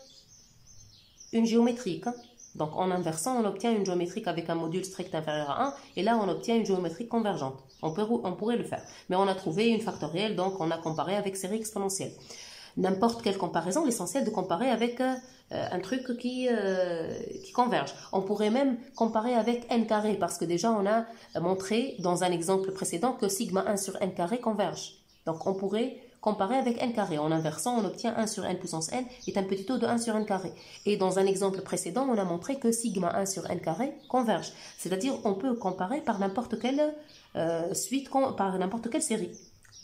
géométrique. Hein. Donc, en inversant, on obtient une géométrique avec un module strict inférieur à 1, et là, on obtient une géométrique convergente. On pourrait le faire. Mais on a trouvé une factorielle, donc on a comparé avec série exponentielle. N'importe quelle comparaison, l'essentiel de comparer avec un truc qui converge. On pourrait même comparer avec n carré, parce que déjà, on a montré dans un exemple précédent que sigma 1 sur n carré converge. Donc, on pourrait comparer avec n carré. En inversant, on obtient 1 sur n puissance n est un petit taux de 1 sur n carré. Et dans un exemple précédent, on a montré que sigma 1 sur n carré converge. C'est-à-dire, on peut comparer par n'importe quelle suite, par n'importe quelle série,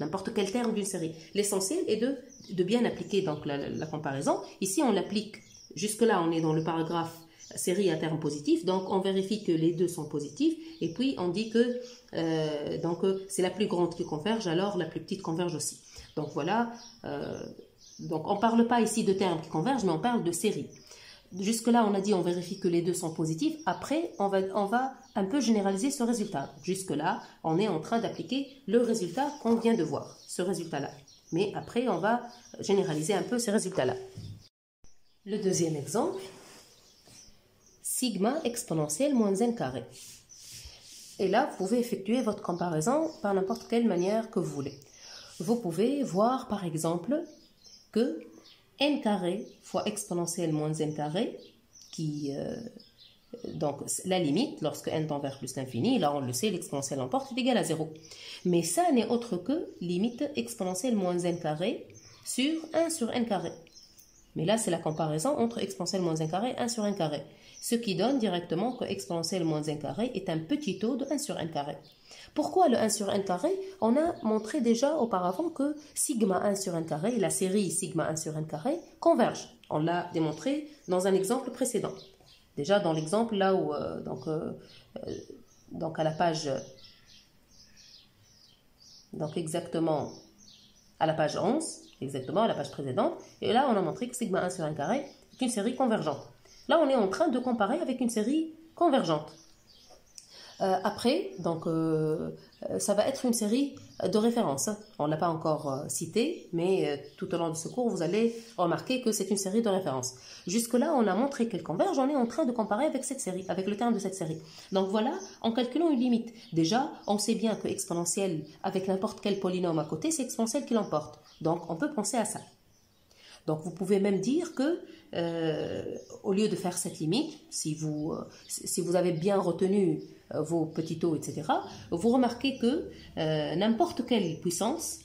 n'importe quel terme d'une série. L'essentiel est de bien appliquer donc la comparaison. Ici, on l'applique. Jusque-là, on est dans le paragraphe série à terme positif. Donc, on vérifie que les deux sont positifs. Et puis, on dit que c'est la plus grande qui converge, alors la plus petite converge aussi. Donc voilà, donc on ne parle pas ici de termes qui convergent, mais on parle de séries. Jusque-là, on a dit on vérifie que les deux sont positifs. Après, on va un peu généraliser ce résultat. Jusque-là, on est en train d'appliquer le résultat qu'on vient de voir, ce résultat-là. Mais après, on va généraliser un peu ces résultats-là. Le deuxième exemple, sigma exponentielle moins n carré. Et là, vous pouvez effectuer votre comparaison par n'importe quelle manière que vous voulez. Vous pouvez voir par exemple que n carré fois exponentielle moins n carré, qui donc la limite, lorsque n tend vers plus l'infini, là on le sait, l'exponentielle l'emporte, est égale à 0. Mais ça n'est autre que limite exponentielle moins n carré sur 1 sur n carré. Mais là, c'est la comparaison entre exponentielle moins 1 carré et 1 sur n carré. Ce qui donne directement que exponentielle moins 1 carré est un petit taux de 1 sur n carré. Pourquoi le 1 sur n carré? On a montré déjà auparavant que sigma 1 sur n carré, la série sigma 1 sur n carré, convergent. On l'a démontré dans un exemple précédent. Déjà dans l'exemple là où, donc à la page, donc exactement à la page 11, exactement à la page précédente, et là on a montré que sigma 1 sur 1 carré est une série convergente. Là on est en train de comparer avec une série convergente. Après, donc, ça va être une série de références. On ne l'a pas encore cité, mais tout au long de ce cours, vous allez remarquer que c'est une série de références. Jusque-là, on a montré qu'elle converge, on est en train de comparer avec cette série, avec le terme de cette série. Donc voilà, en calculant une limite. Déjà, on sait bien que exponentielle avec n'importe quel polynôme à côté, c'est exponentielle qui l'emporte. Donc on peut penser à ça. Donc vous pouvez même dire que, au lieu de faire cette limite, si vous avez bien retenu vos petits taux, etc., vous remarquez que n'importe quelle puissance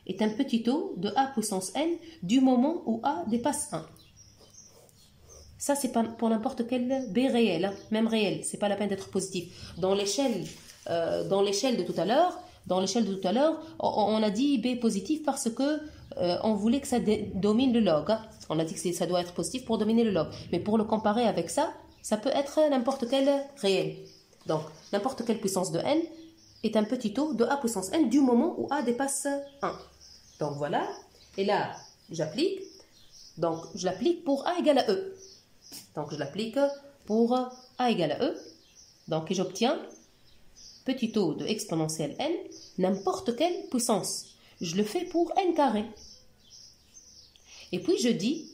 est un petit taux de a puissance n du moment où a dépasse 1. Ça, c'est pas pour n'importe quel b réel, hein, même réel, c'est pas la peine d'être positif. Dans l'échelle de tout à l'heure, on a dit b positif parce que on voulait que ça domine le log. Hein. On a dit que ça doit être positif pour dominer le log. Mais pour le comparer avec ça, ça peut être n'importe quel réel. Donc, n'importe quelle puissance de n est un petit taux de a puissance n du moment où a dépasse 1. Donc voilà. Et là, j'applique. Donc, je l'applique pour a égale à e. Donc, je l'applique pour a égale à e. Donc, et j'obtiens petit taux de exponentielle n, n'importe quelle puissance. Je le fais pour n carré. Et puis je dis,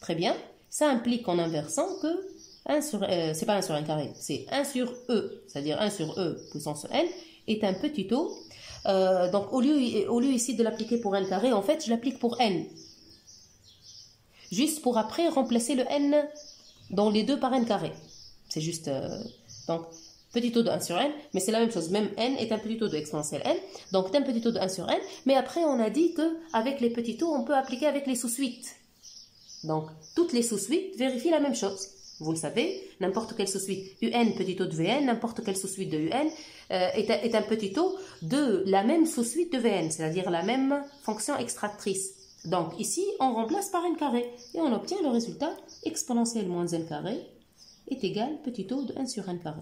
très bien, ça implique en inversant que c'est pas 1 sur n carré, c'est 1 sur e, c'est-à-dire 1 sur e puissance n, est un petit taux. Donc au lieu ici de l'appliquer pour n carré, en fait je l'applique pour n. Juste pour après remplacer le n dans les deux par n carré. C'est juste, donc petit taux de 1 sur n, mais c'est la même chose, même n est un petit taux de exponentielle n, donc c'est un petit taux de 1 sur n, mais après on a dit qu'avec les petits taux, on peut appliquer avec les sous-suites. Donc, toutes les sous-suites vérifient la même chose. Vous le savez, n'importe quelle sous-suite un petit taux de vn, n'importe quelle sous-suite de un est un petit taux de la même sous-suite de vn, c'est-à-dire la même fonction extractrice. Donc ici, on remplace par n carré, et on obtient le résultat exponentielle moins n carré est égal petit taux de 1 sur n carré.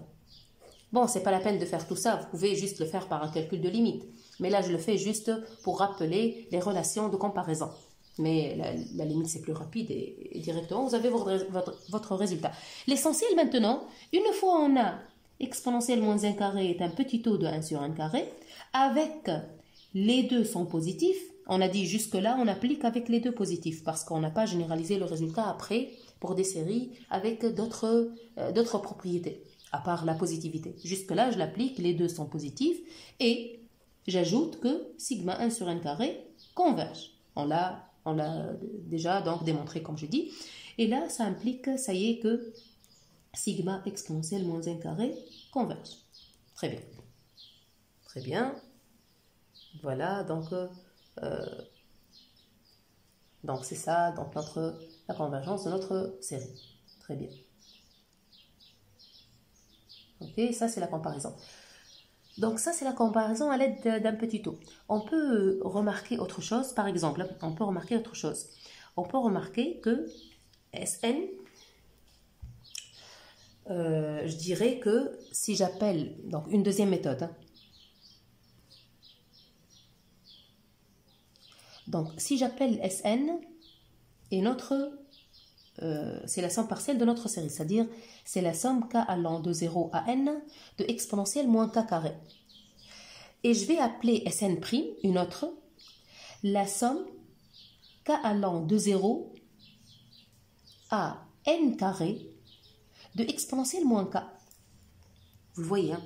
Bon, c'est pas la peine de faire tout ça, vous pouvez juste le faire par un calcul de limite. Mais là, je le fais juste pour rappeler les relations de comparaison. Mais la limite, c'est plus rapide et directement, vous avez votre résultat. L'essentiel maintenant, une fois on a exponentielle moins 1 carré est un petit taux de 1 sur 1 carré, avec les deux sont positifs, on a dit jusque-là, on applique avec les deux positifs, parce qu'on n'a pas généralisé le résultat après pour des séries avec d'autres propriétés. À part la positivité. Jusque-là, je l'applique, les deux sont positifs, et j'ajoute que sigma 1 sur n carré converge. On l'a déjà donc démontré, comme je dis. Et là, ça implique, ça y est, que sigma exponentielle moins 1 carré converge. Très bien. Très bien. Voilà, donc c'est ça, donc la convergence de notre série. Très bien. Ok, ça c'est la comparaison. Donc ça c'est la comparaison à l'aide d'un petit taux. On peut remarquer autre chose, par exemple, on peut remarquer que Sn, je dirais que si j'appelle, donc une deuxième méthode, hein. Donc si j'appelle Sn et c'est la somme partielle de notre série, c'est-à-dire c'est la somme k allant de 0 à n de exponentielle moins k carré. Et je vais appeler Sn', une autre, la somme k allant de 0 à n carré de exponentielle moins k. Vous le voyez, hein?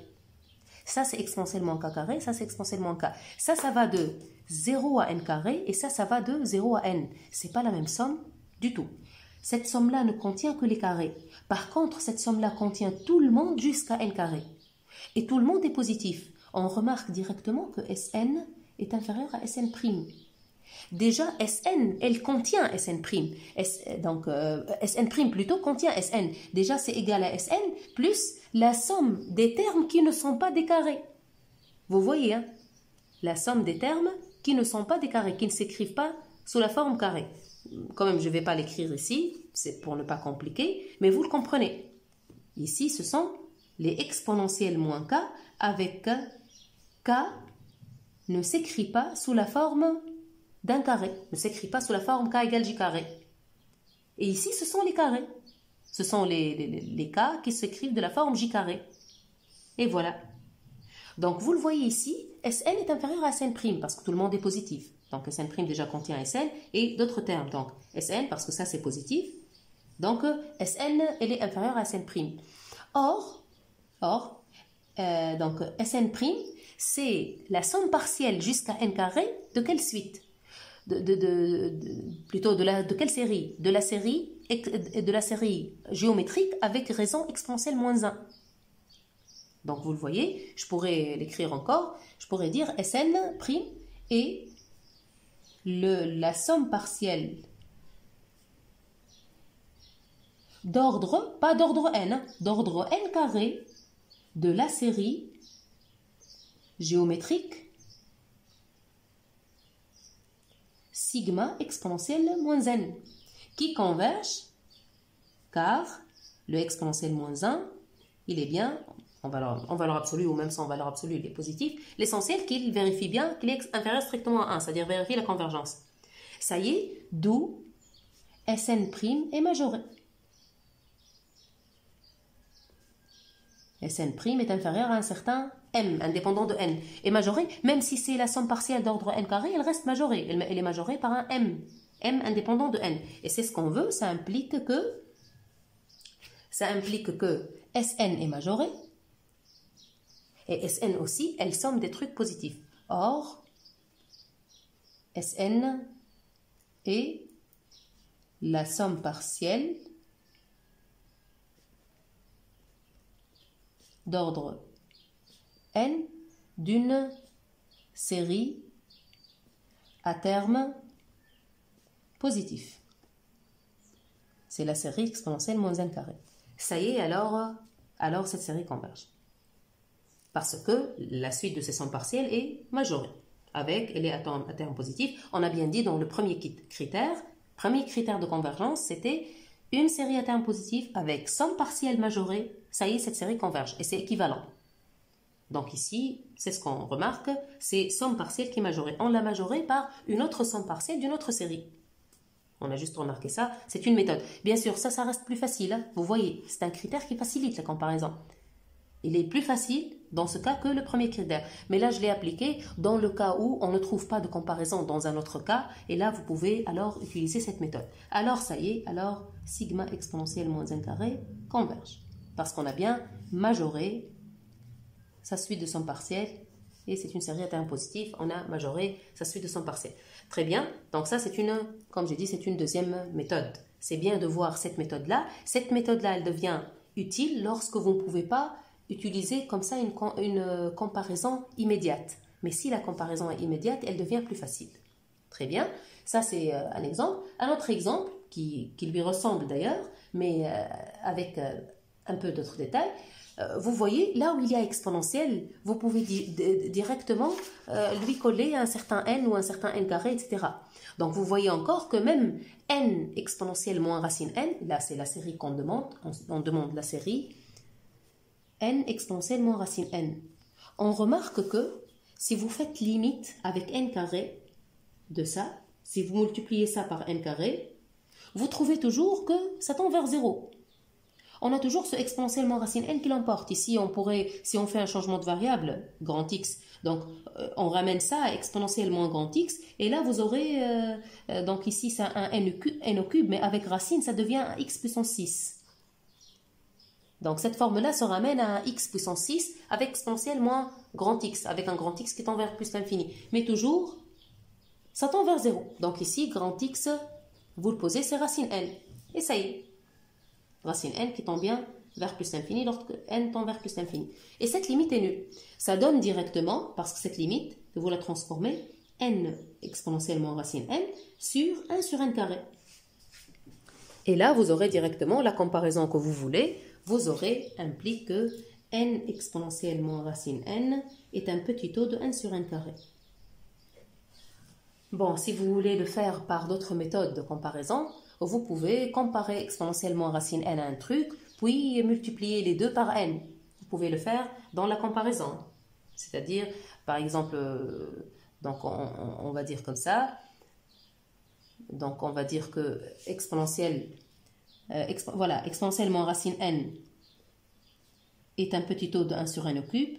Ça c'est exponentielle moins k carré, ça c'est exponentielle moins k. Ça va de 0 à n carré et ça va de 0 à n. C'est pas la même somme du tout. cette somme-là ne contient que les carrés. Par contre, cette somme-là contient tout le monde jusqu'à n carré. Et tout le monde est positif. On remarque directement que Sn est inférieur à Sn'. Déjà, Sn, elle contient Sn'. Donc, Sn' plutôt contient Sn. Déjà, c'est égal à Sn plus la somme des termes qui ne sont pas des carrés. Vous voyez, hein? La somme des termes qui ne sont pas des carrés, qui ne s'écrivent pas sous la forme carré. Quand même, je ne vais pas l'écrire ici, c'est pour ne pas compliquer, mais vous le comprenez. Ici, ce sont les exponentielles moins k avec k ne s'écrit pas sous la forme d'un carré, ne s'écrit pas sous la forme k égale j carré. Et ici, ce sont les carrés. Ce sont les k qui s'écrivent de la forme j carré. Et voilà. Donc, vous le voyez ici, Sn est inférieur à Sn' parce que tout le monde est positif. Donc, Sn' déjà contient Sn et d'autres termes. Donc, Sn parce que ça, c'est positif. Donc, Sn, elle est inférieure à Sn'. Or, donc, Sn', c'est la somme partielle jusqu'à n carré de quelle suite? Plutôt de quelle série? De la série géométrique avec raison exponentielle moins 1. Donc, vous le voyez, je pourrais l'écrire encore. Je pourrais dire Sn' est la somme partielle d'ordre, pas d'ordre n, d'ordre n carré de la série géométrique sigma exponentielle moins n qui converge car le exponentielle moins 1, il est bien en valeur absolue ou même sans valeur absolue, il est positif. L'essentiel qu'il vérifie bien qu'il est inférieur strictement à 1, c'est-à-dire vérifie la convergence. Ça y est, d'où Sn' est majoré. Sn' est inférieur à un certain m, indépendant de n. Et majoré, même si c'est la somme partielle d'ordre n carré, elle reste majorée. Elle est majorée par un m indépendant de n. Et c'est ce qu'on veut, ça implique que Sn est majoré. Et Sn aussi, elle somme des trucs positifs. Or, Sn est la somme partielle d'ordre n d'une série à terme positif. C'est la série exponentielle moins n carré. Ça y est, alors cette série converge. Parce que la suite de ces sommes partielles est majorée. Elle est à terme positif. On a bien dit dans le premier critère de convergence, c'était une série à terme positif avec somme partielle majorée. Ça y est, cette série converge et c'est équivalent. Donc ici, c'est ce qu'on remarque, c'est somme partielle qui est majorée. On l'a majorée par une autre somme partielle d'une autre série. On a juste remarqué ça, c'est une méthode. Bien sûr, ça reste plus facile. Hein. Vous voyez, c'est un critère qui facilite la comparaison. Il est plus facile dans ce cas que le premier critère. Mais là, je l'ai appliqué dans le cas où on ne trouve pas de comparaison dans un autre cas. Et là, vous pouvez alors utiliser cette méthode. Alors, ça y est, alors sigma exponentielle moins 1 carré converge. Parce qu'on a bien majoré sa suite de somme partielle. Et c'est une série à terme positif. On a majoré sa suite de somme partielle. Très bien. Donc ça, comme j'ai dit, c'est une deuxième méthode. C'est bien de voir cette méthode-là. Cette méthode-là, elle devient utile lorsque vous ne pouvez pas utiliser comme ça une comparaison immédiate. Mais si la comparaison est immédiate, elle devient plus facile. Très bien. Ça, c'est un exemple. Un autre exemple, qui lui ressemble d'ailleurs, mais avec un peu d'autres détails. Vous voyez, là où il y a exponentielle, vous pouvez directement lui coller un certain n ou un certain n carré, etc. Donc, vous voyez encore que même n exponentielle moins racine n, là c'est la série qu'on demande, on demande la série n exponentielle moins racine n. On remarque que si vous faites limite avec n carré de ça, si vous multipliez ça par n carré, vous trouvez toujours que ça tend vers 0. On a toujours ce exponentielle moins racine n qui l'emporte. Ici, si on fait un changement de variable, grand X, donc on ramène ça à exponentielle moins grand X, et là vous aurez, donc ici c'est un n au cube, mais avec racine, ça devient un x puissance 6. Donc cette forme-là se ramène à un x puissance 6 avec exponentielle moins grand X, avec un grand X qui tend vers plus l'infini. Mais toujours, ça tend vers 0. Donc ici, grand X, vous le posez, c'est racine n. Et ça y est. Racine n qui tend bien vers plus l'infini lorsque n tend vers plus l'infini. Et cette limite est nulle. Ça donne directement, parce que cette limite, que vous la transformez, n exponentiellement racine n sur 1 sur n carré. Et là, vous aurez directement la comparaison que vous voulez. Vous aurez implique que n exponentiellement racine n est un petit taux de 1 sur n carré. Bon, si vous voulez le faire par d'autres méthodes de comparaison, vous pouvez comparer exponentiellement racine n à un truc, puis multiplier les deux par n. Vous pouvez le faire dans la comparaison. C'est-à-dire, par exemple, donc on va dire comme ça. Donc on va dire que exponentiellement racine n est un petit taux de 1 sur n au cube,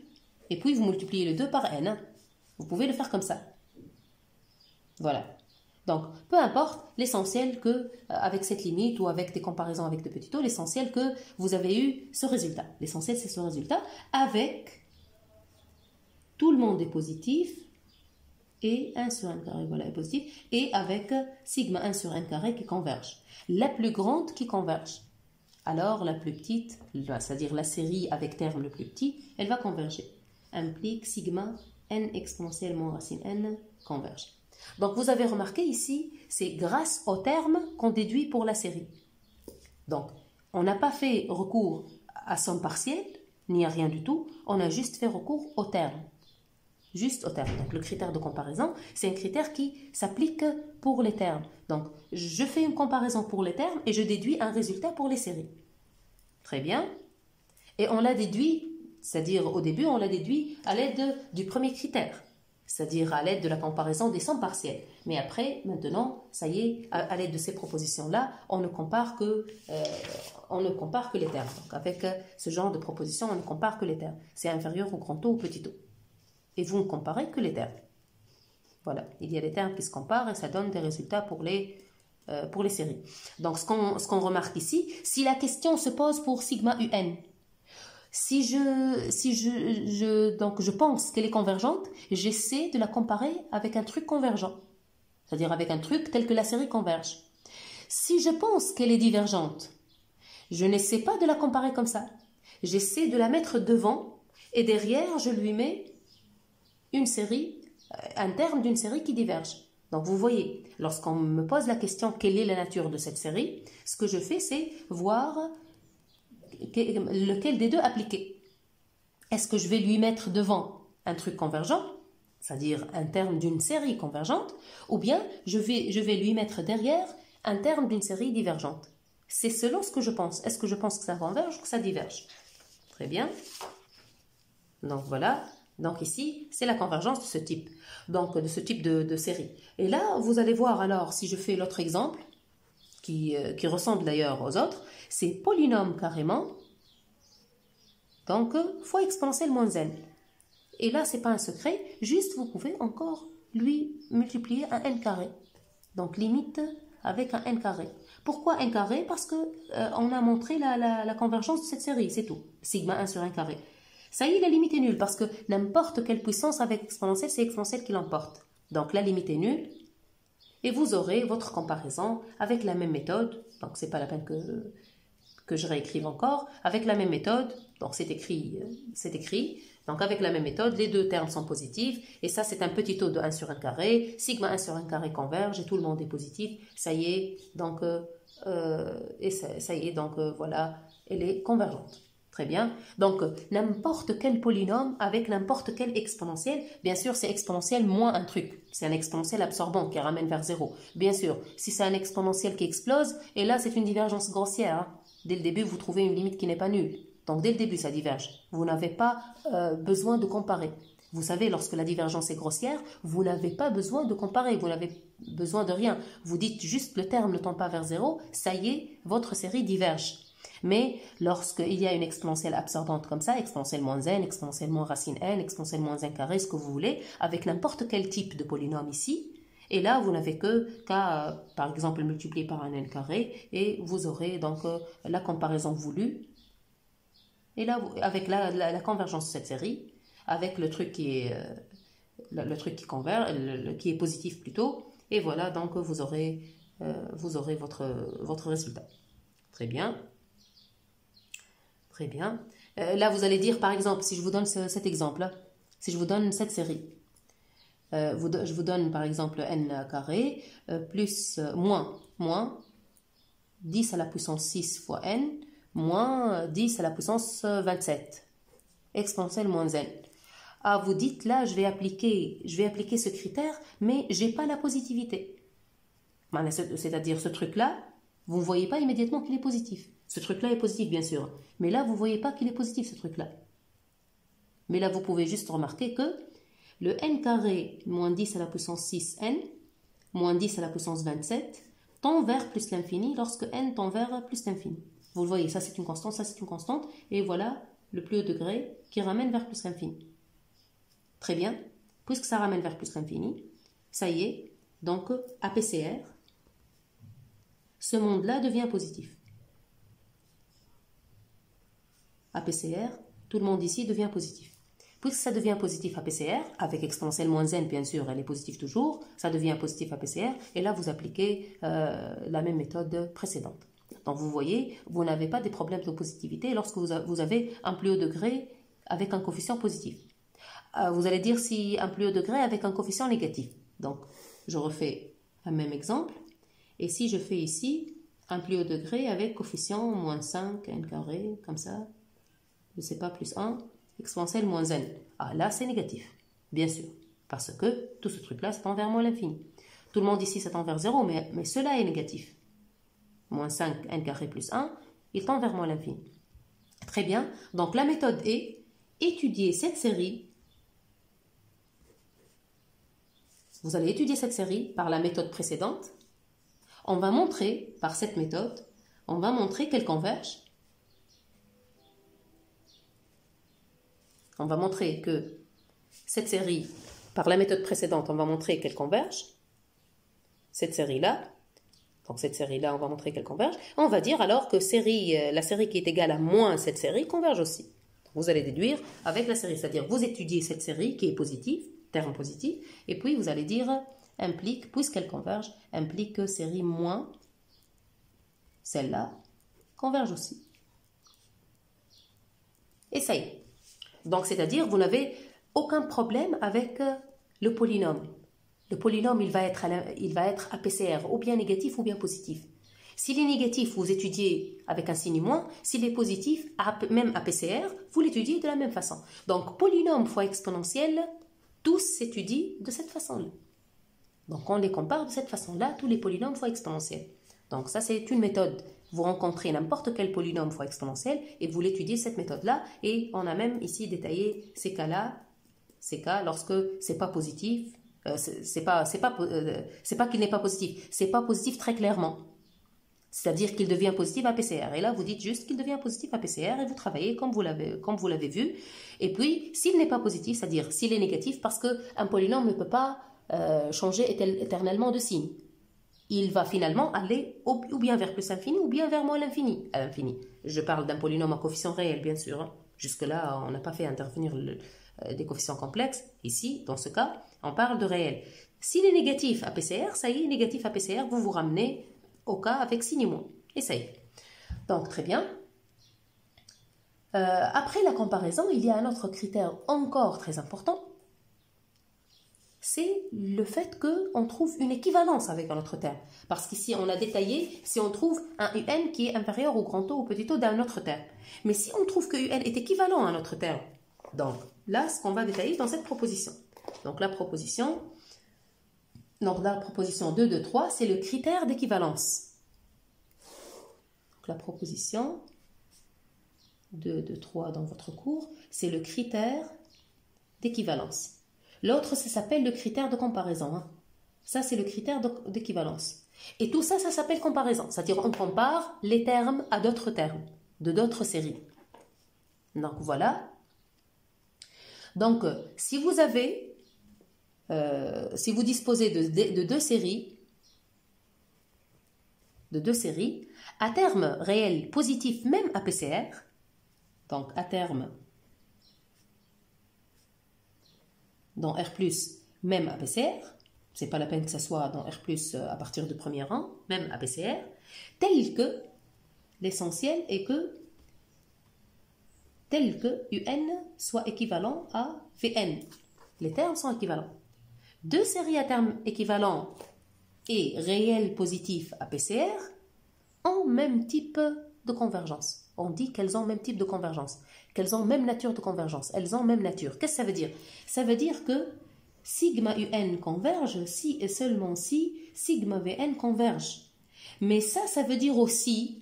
et puis vous multipliez le 2 par n. Vous pouvez le faire comme ça. Voilà. Donc, peu importe, l'essentiel que, avec cette limite ou avec des comparaisons avec des petits taux, l'essentiel que vous avez eu ce résultat. L'essentiel, c'est ce résultat avec tout le monde est positif et 1 sur n carré, voilà, est positif, et avec sigma 1 sur n carré qui converge. La plus grande qui converge. Alors, la plus petite, c'est-à-dire la série avec terme le plus petit, elle va converger. Implique sigma n exponentiellement racine n converge. Donc, vous avez remarqué ici, c'est grâce au terme qu'on déduit pour la série. Donc, on n'a pas fait recours à somme partielle, ni à rien du tout, on a juste fait recours au terme. Juste au terme. Donc, le critère de comparaison, c'est un critère qui s'applique pour les termes. Donc, je fais une comparaison pour les termes et je déduis un résultat pour les séries. Très bien. Et on l'a déduit, c'est-à-dire au début, on l'a déduit à l'aide du premier critère. C'est-à-dire à l'aide de la comparaison des sommes partielles. Mais après, maintenant, ça y est, à l'aide de ces propositions-là, on ne compare que les termes. Donc avec ce genre de proposition, on ne compare que les termes. C'est inférieur au grand taux ou au petit taux. Et vous ne comparez que les termes. Voilà, il y a des termes qui se comparent et ça donne des résultats pour les séries. Donc ce qu'on remarque ici, si la question se pose pour sigma un, si je pense qu'elle est convergente, j'essaie de la comparer avec un truc convergent, c'est-à-dire avec un truc tel que la série converge. Si je pense qu'elle est divergente, je n'essaie pas de la comparer comme ça. J'essaie de la mettre devant et derrière, je lui mets une série, un terme d'une série qui diverge. Donc vous voyez, lorsqu'on me pose la question quelle est la nature de cette série, ce que je fais, c'est voir lequel des deux appliquer. Est-ce que je vais lui mettre devant un truc convergent, c'est-à-dire un terme d'une série convergente, ou bien je vais lui mettre derrière un terme d'une série divergente. C'est selon ce que je pense. Est-ce que je pense que ça converge ou que ça diverge? Très bien. Donc voilà. Donc ici, c'est la convergence de ce type. Donc de ce type de série. Et là, vous allez voir alors, si je fais l'autre exemple, qui ressemble d'ailleurs aux autres, c'est polynôme carrément, donc fois exponentielle moins n. Et là, ce n'est pas un secret, juste vous pouvez encore lui multiplier un n carré. Donc limite avec un n carré. Pourquoi n carré? Parce qu'on a montré la convergence de cette série, c'est tout. Sigma 1 sur n carré. Ça y est, la limite est nulle, parce que n'importe quelle puissance avec exponentielle, c'est exponentielle qui l'emporte. Donc la limite est nulle. Et vous aurez votre comparaison avec la même méthode. Donc, ce n'est pas la peine que je réécrive encore. Avec la même méthode, donc c'est écrit. Donc, avec la même méthode, les deux termes sont positifs. Et ça, c'est un petit taux de 1 sur 1 carré. Sigma 1 sur 1 carré converge et tout le monde est positif. Ça y est, donc, voilà, elle est convergente. Très bien. Donc, n'importe quel polynôme avec n'importe quel exponentiel, bien sûr, c'est exponentiel moins un truc. C'est un exponentiel absorbant qui ramène vers 0. Bien sûr, si c'est un exponentiel qui explose, et là, c'est une divergence grossière. Hein. Dès le début, vous trouvez une limite qui n'est pas nulle. Donc, dès le début, ça diverge. Vous n'avez pas besoin de comparer. Vous savez, lorsque la divergence est grossière, vous n'avez pas besoin de comparer. Vous n'avez besoin de rien. Vous dites juste le terme ne tend pas vers 0, ça y est, votre série diverge. Mais lorsqu'il y a une exponentielle absorbante comme ça, exponentielle moins n, exponentielle moins racine n, exponentielle moins n carré, ce que vous voulez, avec n'importe quel type de polynôme ici, et là, vous n'avez qu'à, par exemple, multiplier par un n carré, et vous aurez donc la comparaison voulue, et là, avec la convergence de cette série, avec le truc qui converge, qui est positif plutôt, et voilà, donc vous aurez votre résultat. Très bien. Très bien. Là, vous allez dire, par exemple, si je vous donne cet exemple, si je vous donne cette série, je vous donne par exemple n carré plus moins 10 à la puissance 6 fois n moins 10 à la puissance 27 exponentielle moins n. Ah, vous dites là, je vais appliquer ce critère, mais j'ai pas la positivité. C'est-à-dire ce truc-là, vous ne voyez pas immédiatement qu'il est positif. Ce truc-là est positif, bien sûr. Mais là, vous ne voyez pas qu'il est positif, ce truc-là. Mais là, vous pouvez juste remarquer que le n carré moins 10 à la puissance 6n moins 10 à la puissance 27 tend vers plus l'infini lorsque n tend vers plus l'infini. Vous le voyez, ça c'est une constante, ça c'est une constante. Et voilà le plus haut degré qui ramène vers plus l'infini. Très bien. Puisque ça ramène vers plus l'infini, ça y est. Donc, APCR, ce monde-là devient positif. APCR, tout le monde ici devient positif. Puisque ça devient positif APCR, avec exponentielle moins n, bien sûr, elle est positive toujours, ça devient positif APCR, et là, vous appliquez la même méthode précédente. Donc, vous voyez, vous n'avez pas des problèmes de positivité lorsque vous avez un plus haut degré avec un coefficient positif. Vous allez dire si un plus haut degré avec un coefficient négatif. Donc, je refais un même exemple, et si je fais ici un plus haut degré avec coefficient moins 5, n carré, comme ça, je ne sais pas, plus 1, exponentielle moins n. Ah, là, c'est négatif, bien sûr, parce que tout ce truc-là, c'est tend vers moins l'infini. Tout le monde ici, ça tend vers 0, mais cela est négatif. Moins 5, n carré plus 1, il tend vers moins l'infini. Très bien, donc la méthode est étudier cette série. Vous allez étudier cette série par la méthode précédente. On va montrer, par cette méthode, on va montrer qu'elle converge. On va montrer que cette série, par la méthode précédente, on va montrer qu'elle converge. Cette série-là, donc cette série-là, on va montrer qu'elle converge. On va dire alors que la série qui est égale à moins cette série converge aussi. Vous allez déduire avec la série, c'est-à-dire vous étudiez cette série qui est positive, terme positif, et puis vous allez dire implique, puisqu'elle converge, implique que série moins celle-là converge aussi. Et ça y est. Donc, c'est-à-dire, vous n'avez aucun problème avec le polynôme. Le polynôme, il va être APCR, ou bien négatif ou bien positif. S'il est négatif, vous étudiez avec un signe moins. S'il est positif, même APCR, vous l'étudiez de la même façon. Donc, polynôme fois exponentielle, tous s'étudient de cette façon-là. Donc, on les compare de cette façon-là, tous les polynômes fois exponentielle. Donc, ça, c'est une méthode. Vous rencontrez n'importe quel polynôme fois exponentielle et vous l'étudiez cette méthode-là. Et on a même ici détaillé ces cas-là, ces cas lorsque c'est pas positif, c'est pas qu'il n'est pas positif, c'est pas positif très clairement. C'est-à-dire qu'il devient positif à PCR. Et là, vous dites juste qu'il devient positif à PCR et vous travaillez comme vous l'avez vu. Et puis, s'il n'est pas positif, c'est-à-dire s'il est négatif, parce qu'un polynôme ne peut pas changer éternellement de signe. Il va finalement aller ou bien vers plus infini ou bien vers moins l'infini. À l'infini. Je parle d'un polynôme à coefficient réel, bien sûr. Hein. Jusque-là, on n'a pas fait intervenir des coefficients complexes. Ici, dans ce cas, on parle de réel. S'il est négatif à PCR, ça y est, négatif à PCR, vous vous ramenez au cas avec signe moins. Et ça y est. Donc, très bien. Après la comparaison, il y a un autre critère encore très important. C'est le fait qu'on trouve une équivalence avec un autre terme. Parce qu'ici, on a détaillé si on trouve un UN qui est inférieur au grand O ou petit o d'un autre terme. Mais si on trouve que UN est équivalent à un autre terme, donc là, ce qu'on va détailler dans cette proposition. Donc la proposition 2 de 3, c'est le critère d'équivalence. Donc la proposition 2 de 3 dans votre cours, c'est le critère d'équivalence. L'autre, ça s'appelle le critère de comparaison. Hein. Ça, c'est le critère d'équivalence. Et tout ça, ça s'appelle comparaison. C'est-à-dire, on compare les termes à d'autres termes, de d'autres séries. Donc, voilà. Donc, si vous disposez de deux séries, à terme réel positif, même APCR, donc à terme dans R+, même APCR, c'est pas la peine que ça soit dans R+, à partir du premier rang, même APCR, tel que l'essentiel est que tel que UN soit équivalent à VN. Les termes sont équivalents. Deux séries à termes équivalents et réels positifs à PCR ont même type de convergence. On dit qu'elles ont même type de convergence, qu'elles ont même nature de convergence, elles ont même nature. Qu'est-ce que ça veut dire? Ça veut dire que sigma UN converge si et seulement si sigma VN converge. Mais ça veut dire aussi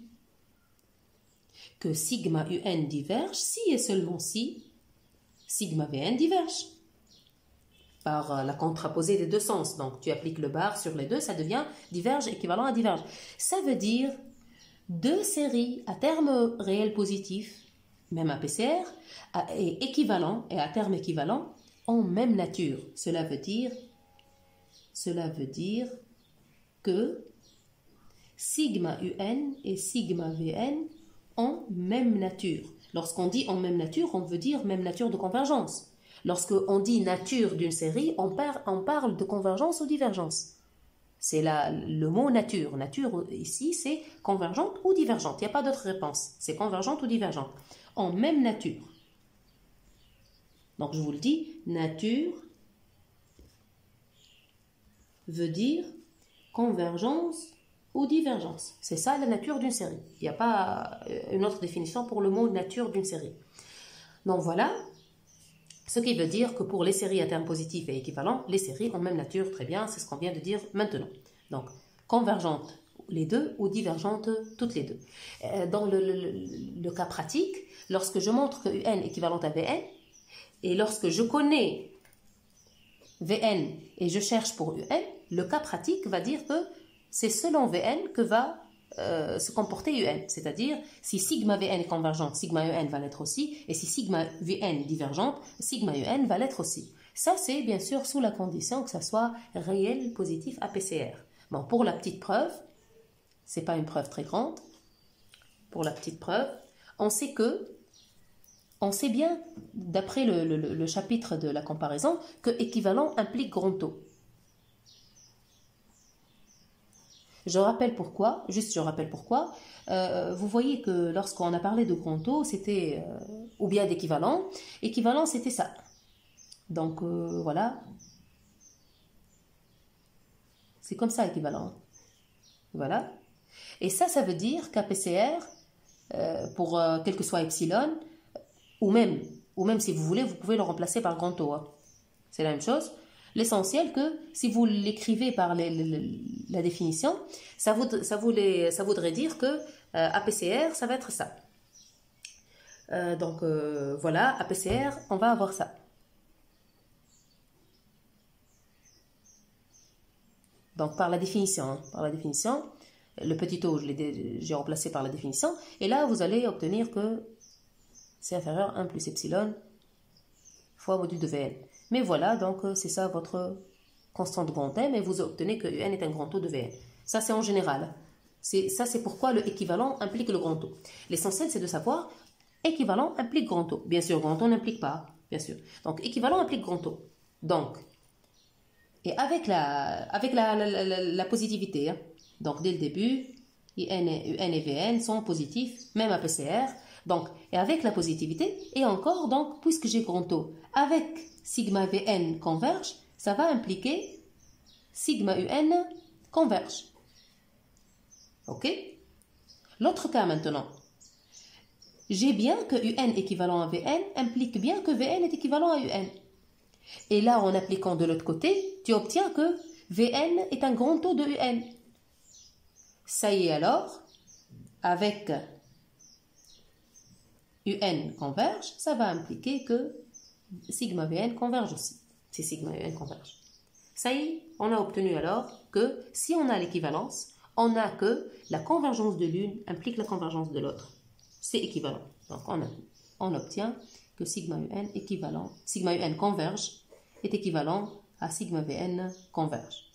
que sigma UN diverge si et seulement si sigma VN diverge. Par la contraposée des deux sens. Donc, tu appliques le bar sur les deux, ça devient diverge équivalent à diverge. Ça veut dire deux séries à terme réel positif, même à PCR, et équivalent et à terme équivalent, ont même nature. Cela veut dire que sigma UN et sigma VN ont même nature. Lorsqu'on dit en même nature, on veut dire même nature de convergence. Lorsqu'on dit nature d'une série, on parle de convergence ou divergence. C'est le mot nature. Nature ici, c'est convergente ou divergente. Il n'y a pas d'autre réponse. C'est convergente ou divergente. En même nature. Donc je vous le dis, nature veut dire convergence ou divergence. C'est ça la nature d'une série. Il n'y a pas une autre définition pour le mot nature d'une série. Donc voilà, ce qui veut dire que pour les séries à termes positifs et équivalents, les séries ont même nature, très bien, c'est ce qu'on vient de dire maintenant. Donc, convergentes les deux ou divergentes toutes les deux. Dans le cas pratique, lorsque je montre que UN est équivalente à VN, et lorsque je connais VN et je cherche pour UN, le cas pratique va dire que c'est selon VN que va se comporter UN. C'est-à-dire, si sigma VN est convergente, sigma UN va l'être aussi, et si sigma VN divergente, sigma UN va l'être aussi. Ça, c'est bien sûr sous la condition que ça soit réel positif à PCR. Bon, pour la petite preuve, c'est pas une preuve très grande, pour la petite preuve, on sait bien, d'après le chapitre de la comparaison, que équivalent implique grand taux. Je rappelle pourquoi. Vous voyez que lorsqu'on a parlé de grand taux, c'était, ou bien d'équivalent, équivalent c'était ça. Donc voilà, c'est comme ça équivalent. Voilà. Et ça veut dire qu'à PCR, pour quel que soit epsilon, ou même si vous voulez, vous pouvez le remplacer par grand taux. Hein. C'est la même chose. L'essentiel que si vous l'écrivez par la définition, ça voudrait dire que APCR, ça va être ça. Donc voilà, APCR, on va avoir ça. Donc par la définition, le petit taux, j'ai remplacé par la définition, et là vous allez obtenir que c'est inférieur à 1 plus epsilon fois module de Vn. Mais voilà, donc c'est ça votre constante de grand M, et vous obtenez que Un est un grand taux de Vn. Ça c'est en général. Ça c'est pourquoi le équivalent implique le grand taux. L'essentiel c'est de savoir, équivalent implique grand taux. Bien sûr, grand taux n'implique pas, bien sûr. Donc équivalent implique grand taux. Donc, et avec la positivité, hein. Donc dès le début, UN et Vn sont positifs, même à PCR. Donc, et avec la positivité, et encore, donc, puisque j'ai grand taux, avec sigma Vn converge, ça va impliquer sigma Un converge. Ok? L'autre cas maintenant. J'ai bien que Un équivalent à Vn implique bien que Vn est équivalent à Un. Et là, en appliquant de l'autre côté, tu obtiens que Vn est un grand taux de Un. Ça y est alors, avec UN converge, ça va impliquer que sigma Vn converge aussi, si sigma Un converge. Ça y est, on a obtenu alors que si on a l'équivalence, on a que la convergence de l'une implique la convergence de l'autre. C'est équivalent. Donc on obtient que sigma Un converge est équivalent à sigma Vn converge,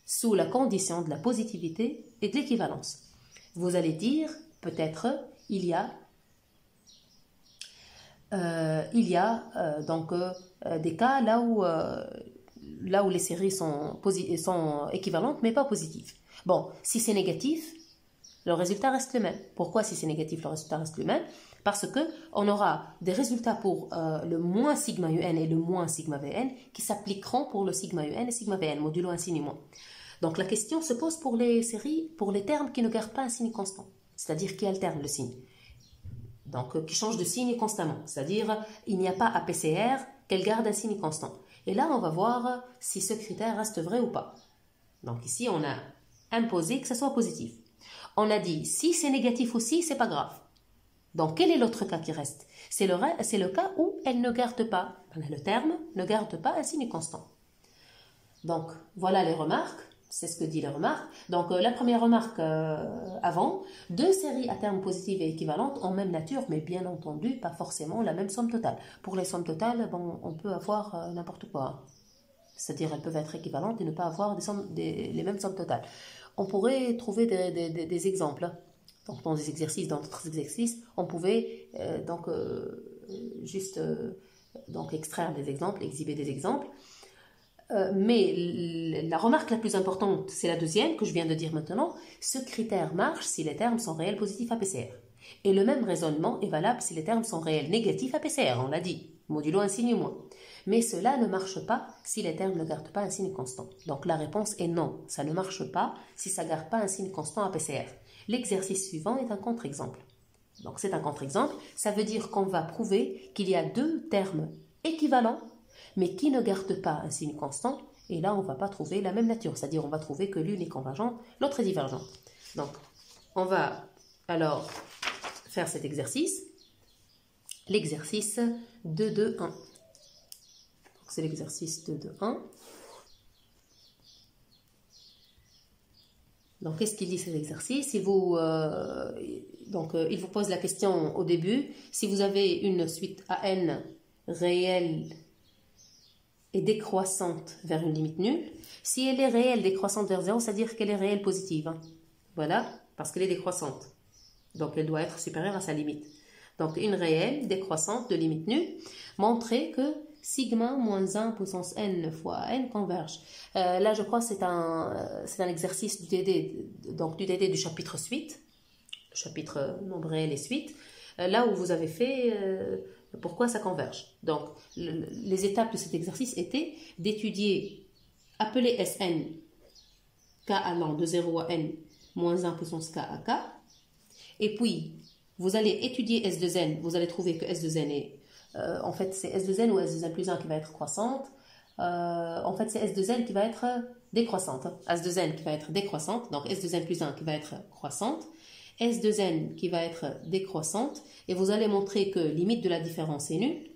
sous la condition de la positivité et de l'équivalence. Vous allez dire, peut-être, il y a des cas là où les séries sont équivalentes mais pas positives. Bon, si c'est négatif, le résultat reste le même. Pourquoi si c'est négatif, le résultat reste le même? Parce qu'on aura des résultats pour le moins sigma UN et le moins sigma VN qui s'appliqueront pour le sigma UN et sigma VN, modulo un signe moins. Donc la question se pose pour les séries, pour les termes qui ne gardent pas un signe constant, c'est-à-dire qui alternent le signe. Donc qui changent de signe constamment, c'est-à-dire il n'y a pas APCR qu'elle garde un signe constant. Et là, on va voir si ce critère reste vrai ou pas. Donc ici, on a imposé que ce soit positif. On a dit, si c'est négatif aussi, c'est pas grave. Donc, quel est l'autre cas qui reste? C'est le cas où elle ne garde pas, le terme ne garde pas un signe constant. Donc, voilà les remarques. C'est ce que dit les remarques. Donc, la première remarque avant, deux séries à terme positives et équivalentes en même nature, mais bien entendu, pas forcément la même somme totale. Pour les sommes totales, bon, on peut avoir n'importe quoi. C'est-à-dire, elles peuvent être équivalentes et ne pas avoir les mêmes sommes totales. On pourrait trouver des exemples. Donc, dans des exercices, dans d'autres exercices, on pouvait donc extraire des exemples, exhiber des exemples. Mais la remarque la plus importante, c'est la deuxième que je viens de dire maintenant. Ce critère marche si les termes sont réels positifs à PCR. Et le même raisonnement est valable si les termes sont réels négatifs à PCR, on l'a dit, modulo un signe moins. Mais cela ne marche pas si les termes ne gardent pas un signe constant. Donc la réponse est non, ça ne marche pas si ça ne garde pas un signe constant à PCR. L'exercice suivant est un contre-exemple. Donc c'est un contre-exemple, ça veut dire qu'on va prouver qu'il y a deux termes équivalents, mais qui ne gardent pas un signe constant, et là on ne va pas trouver la même nature, c'est-à-dire on va trouver que l'une est convergente, l'autre est divergente. Donc on va alors faire cet exercice, l'exercice 2-2-1. C'est l'exercice 2-2-1. Donc, qu'est-ce qu'il dit cet exercice? Il vous pose la question au début. Si vous avez une suite AN réelle et décroissante vers une limite nulle, si elle est réelle décroissante vers 0, c'est-à-dire qu'elle est réelle positive. Voilà, parce qu'elle est décroissante. Donc, elle doit être supérieure à sa limite. Donc, une réelle décroissante de limite nulle, montrer que sigma moins 1 puissance n fois n converge. Là, je crois que c'est un exercice du DD, donc du DD du chapitre suite, le chapitre nombre réel et suite, là où vous avez fait pourquoi ça converge. Donc, les étapes de cet exercice étaient d'étudier, appeler Sn, k allant de 0 à n, moins 1 puissance k à k, et puis, vous allez étudier S de n, vous allez trouver que S de n est en fait, c'est S de n ou S de n plus 1 qui va être croissante. En fait, c'est S de n qui va être décroissante. S de n qui va être décroissante. Donc, S de n plus 1 qui va être croissante. S de n qui va être décroissante. Et vous allez montrer que limite de la différence est nulle,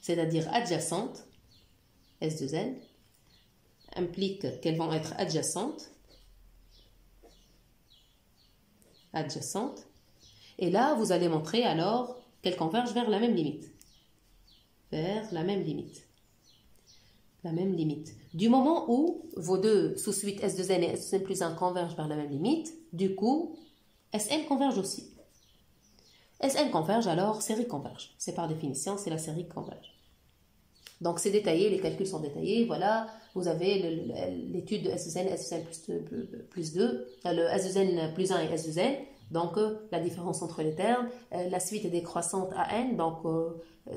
c'est-à-dire adjacente. S de n implique qu'elles vont être adjacentes. Adjacentes. Et là, vous allez montrer alors qu'elles convergent vers la même limite. Vers la même limite. La même limite. Du moment où vos deux sous-suites S de n et S de n plus 1 convergent vers la même limite, du coup, Sn converge aussi. Sn converge, alors série converge. C'est par définition, c'est la série qui converge. Donc c'est détaillé, les calculs sont détaillés. Voilà, vous avez l'étude de S de n, S de n plus 2, le S de n plus 1 et S de n. Donc, la différence entre les termes, la suite est décroissante à n, donc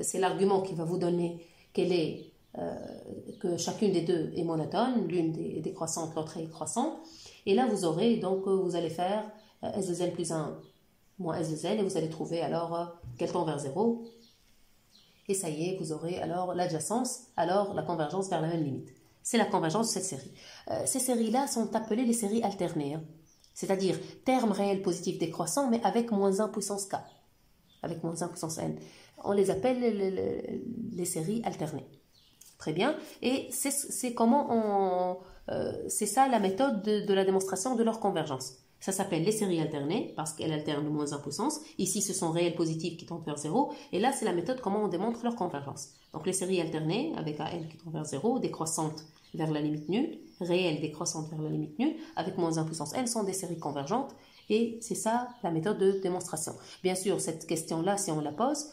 c'est l'argument qui va vous donner que chacune des deux est monotone, l'une est décroissante, l'autre est croissante. Et là, vous aurez, donc, vous allez faire S de n plus 1 moins S de n, et vous allez trouver alors qu'elle tend vers 0. Et ça y est, vous aurez alors l'adjacence, alors la convergence vers la même limite. C'est la convergence de cette série. Ces séries-là sont appelées les séries alternées, hein. C'est-à-dire termes réels positifs décroissants, mais avec moins 1 puissance k, avec moins 1 puissance n. On les appelle les séries alternées. Très bien. Et c'est ça la méthode de la démonstration de leur convergence. Ça s'appelle les séries alternées, parce qu'elles alternent de moins 1 puissance. Ici, ce sont réels positifs qui tendent vers 0. Et là, c'est la méthode comment on démontre leur convergence. Donc, les séries alternées, avec AN qui tend vers 0, décroissantes vers la limite nulle, réelles décroissantes vers la limite nulle, avec moins 1 puissance n, sont des séries convergentes. Et c'est ça la méthode de démonstration. Bien sûr, cette question-là, si on la pose,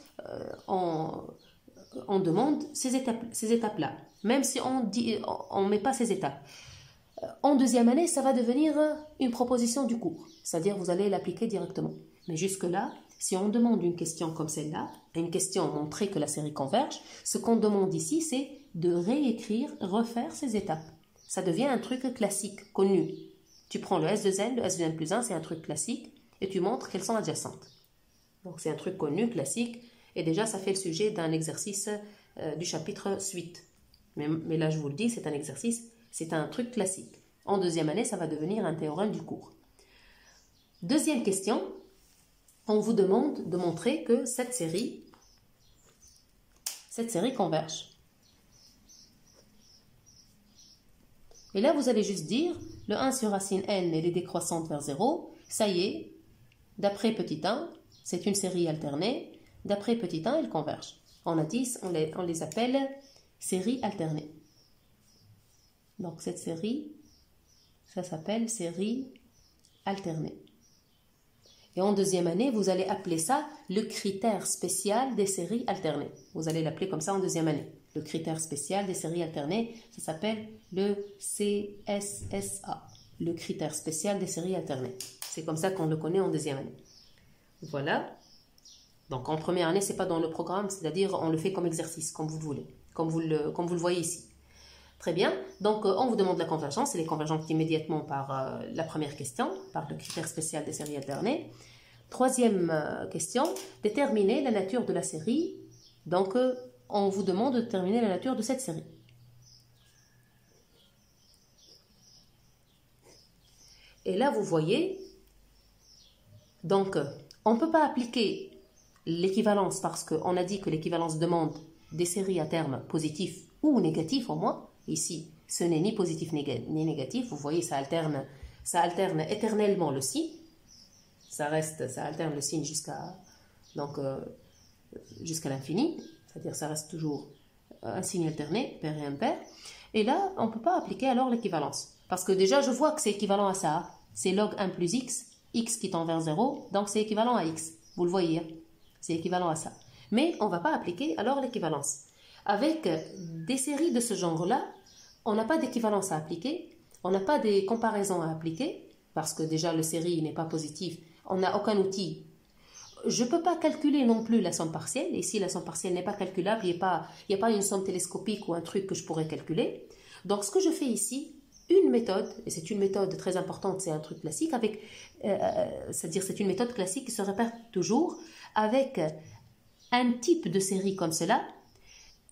on demande ces étapes-là. Même si on ne met pas ces étapes. En deuxième année, ça va devenir une proposition du cours, c'est-à-dire vous allez l'appliquer directement. Mais jusque-là, si on demande une question comme celle-là, une question montrer que la série converge, ce qu'on demande ici, c'est de réécrire, refaire ces étapes. Ça devient un truc classique, connu. Tu prends le S de n, le S de n plus 1, c'est un truc classique, et tu montres qu'elles sont adjacentes. Donc c'est un truc connu, classique, et déjà ça fait le sujet d'un exercice du chapitre suite. Mais là je vous le dis, c'est un exercice, c'est un truc classique. En deuxième année, ça va devenir un théorème du cours. Deuxième question, on vous demande de montrer que cette série converge. Et là, vous allez juste dire, le 1 sur racine n, elle est décroissante vers 0. Ça y est, d'après petit 1, c'est une série alternée. D'après petit 1, elle converge. On a dit, on les appelle séries alternées. Donc cette série, ça s'appelle série alternée. Et en deuxième année, vous allez appeler ça le critère spécial des séries alternées. Vous allez l'appeler comme ça en deuxième année. Le critère spécial des séries alternées, ça s'appelle le CSSA, le critère spécial des séries alternées. C'est comme ça qu'on le connaît en deuxième année. Voilà. Donc en première année, ce n'est pas dans le programme, c'est-à-dire on le fait comme exercice, comme vous le voulez, comme vous le voyez ici. Très bien. Donc on vous demande la convergence, elle est convergente immédiatement par la première question, par le critère spécial des séries alternées. Troisième question, déterminer la nature de la série. Donc on vous demande de déterminer la nature de cette série. Et là, vous voyez, donc on ne peut pas appliquer l'équivalence parce qu'on a dit que l'équivalence demande des séries à terme positifs ou négatifs au moins. Ici, ce n'est ni positif ni négatif. Vous voyez, ça alterne éternellement le signe. Ça alterne le signe jusqu'à l'infini. C'est-à-dire ça reste toujours un signe alterné, pair et impair. Et là, on ne peut pas appliquer alors l'équivalence. Parce que déjà, je vois que c'est équivalent à ça. C'est log 1 plus x qui tend vers 0, donc c'est équivalent à x. Vous le voyez, hein? C'est équivalent à ça. Mais on ne va pas appliquer alors l'équivalence. Avec des séries de ce genre-là, on n'a pas d'équivalence à appliquer, on n'a pas des comparaisons à appliquer, parce que déjà le série n'est pas positif, on n'a aucun outil. Je ne peux pas calculer non plus la somme partielle. Ici, la somme partielle n'est pas calculable. Il n'y a pas une somme télescopique ou un truc que je pourrais calculer. Donc, ce que je fais ici, une méthode, et c'est une méthode très importante, c'est un truc classique, c'est-à-dire c'est une méthode classique qui se répète toujours avec un type de série comme cela.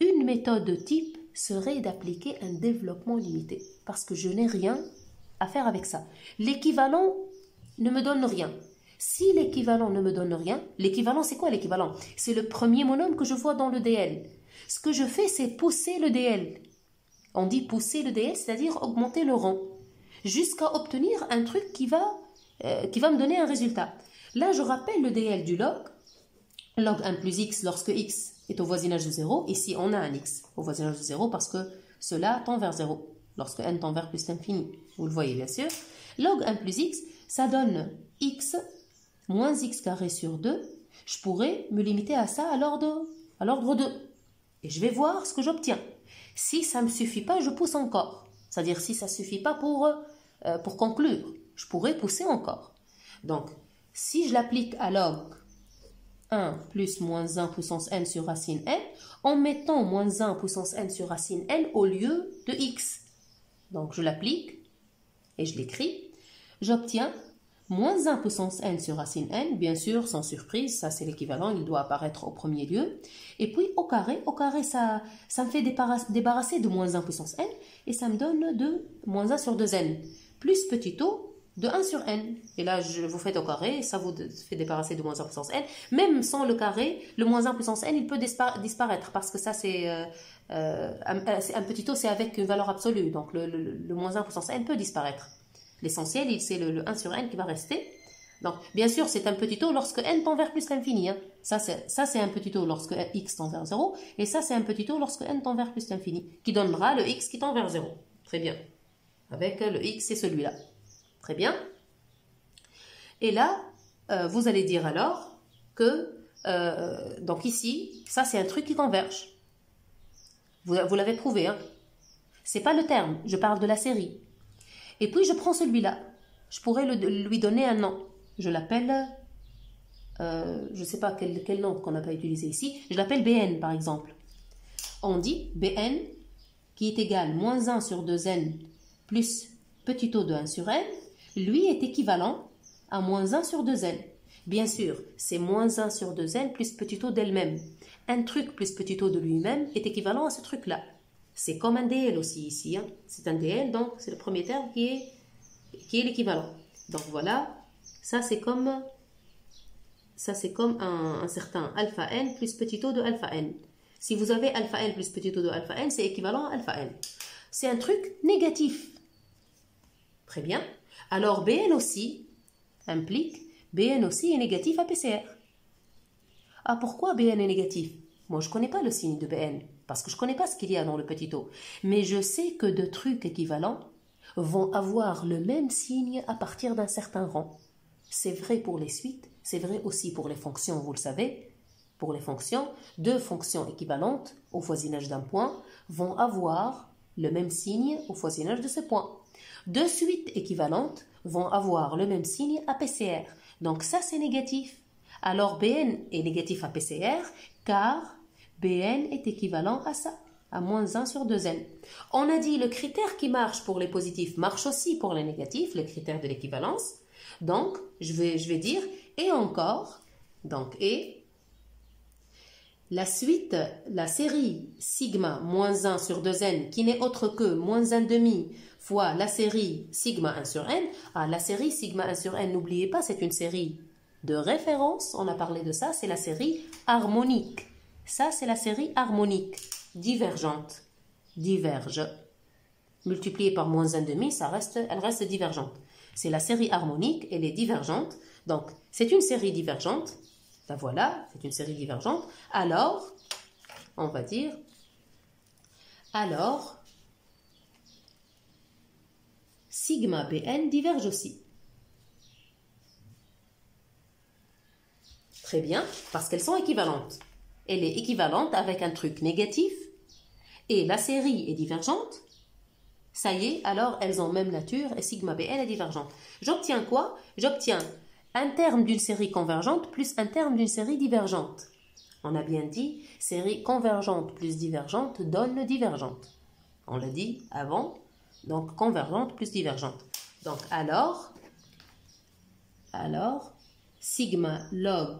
Une méthode type serait d'appliquer un développement limité, parce que je n'ai rien à faire avec ça. L'équivalent ne me donne rien. Si l'équivalent ne me donne rien, l'équivalent c'est quoi l'équivalent? C'est le premier monôme que je vois dans le DL. Ce que je fais, c'est pousser le DL. On dit pousser le DL, c'est-à-dire augmenter le rang, jusqu'à obtenir un truc qui va me donner un résultat. Là, je rappelle le DL du log 1 plus x lorsque x est au voisinage de 0. Ici, on a un x au voisinage de 0 parce que cela tend vers 0, lorsque n tend vers plus l'infini. Vous le voyez bien sûr. Log 1 plus x, ça donne x moins x carré sur 2, je pourrais me limiter à ça à l'ordre 2. Et je vais voir ce que j'obtiens. Si ça ne me suffit pas, je pousse encore. C'est-à-dire si ça ne suffit pas pour conclure, je pourrais pousser encore. Donc, si je l'applique à log 1 plus moins 1 puissance n sur racine n, en mettant moins 1 puissance n sur racine n au lieu de x. Donc, je l'applique et je l'écris. J'obtiens moins 1 puissance n sur racine n, bien sûr, sans surprise, ça c'est l'équivalent, il doit apparaître au premier lieu. Et puis au carré ça me fait débarrasser de moins 1 puissance n, et ça me donne de moins 1 sur 2n, plus petit o de 1 sur n. Et là, vous faites au carré, ça vous fait débarrasser de moins 1 puissance n. Même sans le carré, le moins 1 puissance n, il peut disparaître, parce que ça c'est un petit o, c'est avec une valeur absolue, donc le moins 1 puissance n peut disparaître. L'essentiel, c'est le 1 sur n qui va rester. Donc, bien sûr, c'est un petit o lorsque n tend vers plus l'infini. Hein. Ça, c'est un petit o lorsque x tend vers 0. Et ça, c'est un petit o lorsque n tend vers plus l'infini, qui donnera le x qui tend vers 0. Très bien. Avec le x, c'est celui-là. Très bien. Et là, vous allez dire alors que, donc ici, ça, c'est un truc qui converge. Vous l'avez prouvé. Hein. Ce n'est pas le terme, je parle de la série. Et puis je prends celui-là. Je pourrais lui donner un nom. Je l'appelle, je ne sais pas quel nom qu'on n'a pas utilisé ici. Je l'appelle Bn par exemple. On dit Bn qui est égal moins 1 sur 2n plus petit o de 1 sur n, lui est équivalent à moins 1 sur 2n. Bien sûr, c'est moins 1 sur 2n plus petit o d'elle-même. Un truc plus petit o de lui-même est équivalent à ce truc-là. C'est comme un dl aussi ici. Hein. C'est un dl, donc c'est le premier terme qui est l'équivalent. Donc voilà, ça c'est comme un certain alpha n plus petit o de alpha n. Si vous avez alpha n plus petit o de alpha n, c'est équivalent à alpha n. C'est un truc négatif. Très bien. Alors Bn aussi implique, Bn aussi est négatif à PCR. Ah, pourquoi Bn est négatif? Moi, je ne connais pas le signe de Bn, parce que je ne connais pas ce qu'il y a dans le petit o. Mais je sais que deux trucs équivalents vont avoir le même signe à partir d'un certain rang. C'est vrai pour les suites, c'est vrai aussi pour les fonctions, vous le savez. Pour les fonctions, deux fonctions équivalentes au voisinage d'un point vont avoir le même signe au voisinage de ce point. Deux suites équivalentes vont avoir le même signe à PCR. Donc ça, c'est négatif. Alors Bn est négatif à PCR car Bn est équivalent à ça, à moins 1 sur 2n. On a dit le critère qui marche pour les positifs marche aussi pour les négatifs, le critère de l'équivalence. Donc, je vais dire et encore, donc et, la suite, la série sigma moins 1 sur 2n qui n'est autre que moins 1 demi fois la série sigma 1 sur n. Ah, la série sigma 1 sur n, n'oubliez pas, c'est une série de référence, on a parlé de ça, c'est la série harmonique. Ça, c'est la série harmonique, divergente, diverge. Multipliée par moins 1 demi, elle reste divergente. C'est la série harmonique, elle est divergente. Donc, c'est une série divergente. Ben voilà, c'est une série divergente. Alors, on va dire, alors, sigma Bn diverge aussi. Très bien, parce qu'elles sont équivalentes. Elle est équivalente avec un truc négatif et la série est divergente. Ça y est, alors elles ont même nature et sigma Bn est divergente. J'obtiens quoi? J'obtiens un terme d'une série convergente plus un terme d'une série divergente. On a bien dit, série convergente plus divergente donne divergente. On l'a dit avant, donc convergente plus divergente. Donc alors, sigma log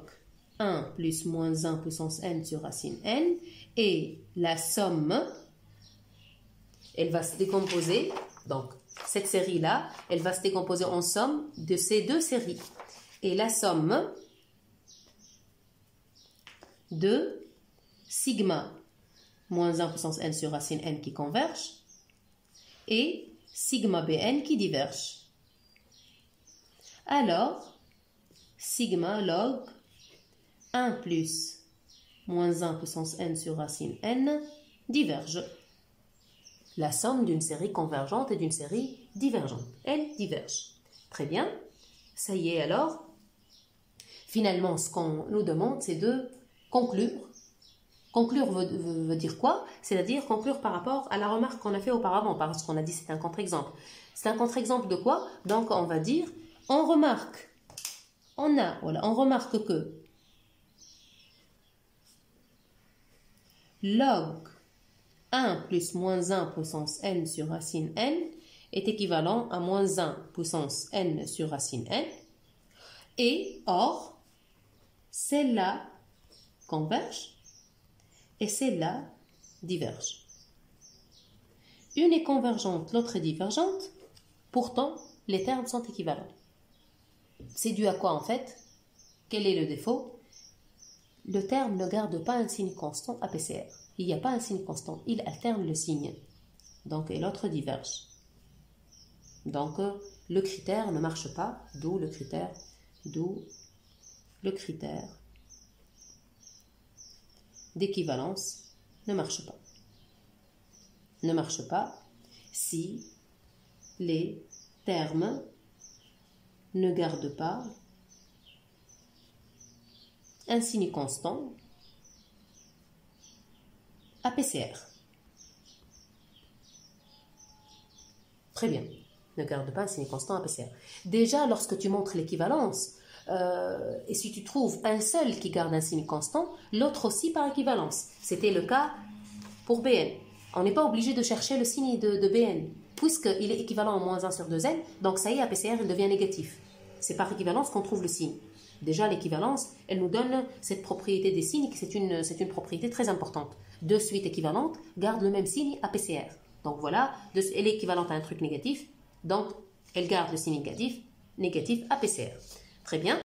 1 plus moins 1 puissance n sur racine n et la somme, elle va se décomposer, donc cette série-là, elle va se décomposer en somme de ces deux séries. Et la somme de sigma moins 1 puissance n sur racine n qui converge et sigma bn qui diverge. Alors, sigma log 1 plus moins 1 puissance n sur racine n diverge. La somme d'une série convergente et d'une série divergente. Elle diverge. Très bien. Ça y est alors. Finalement, ce qu'on nous demande, c'est de conclure. Conclure veut dire quoi? C'est-à-dire conclure par rapport à la remarque qu'on a fait auparavant, parce qu'on a dit c'est un contre-exemple. C'est un contre-exemple de quoi? Donc on va dire, on remarque que log 1 plus moins 1 puissance n sur racine n est équivalent à moins 1 puissance n sur racine n. Et or, celle-là converge et celle-là diverge. Une est convergente, l'autre est divergente. Pourtant, les termes sont équivalents. C'est dû à quoi en fait? Quel est le défaut? Le terme ne garde pas un signe constant à PCR. Il n'y a pas un signe constant, il alterne le signe. Donc, et l'autre diverge. Donc, le critère ne marche pas, d'où le critère d'équivalence ne marche pas. Ne marche pas si les termes ne gardent pas un signe constant à PCR. Très bien. ne garde pas un signe constant à PCR. Déjà, lorsque tu montres l'équivalence, et si tu trouves un seul qui garde un signe constant, l'autre aussi par équivalence. C'était le cas pour BN. On n'est pas obligé de chercher le signe de BN, puisqu'il est équivalent à moins 1 sur 2N, donc ça y est, à PCR, il devient négatif. C'est par équivalence qu'on trouve le signe. Déjà, l'équivalence, elle nous donne cette propriété des signes, c'est une propriété très importante. Deux suites équivalentes gardent le même signe à PCR. Donc voilà, elle est équivalente à un truc négatif, donc elle garde le signe négatif à PCR. Très bien.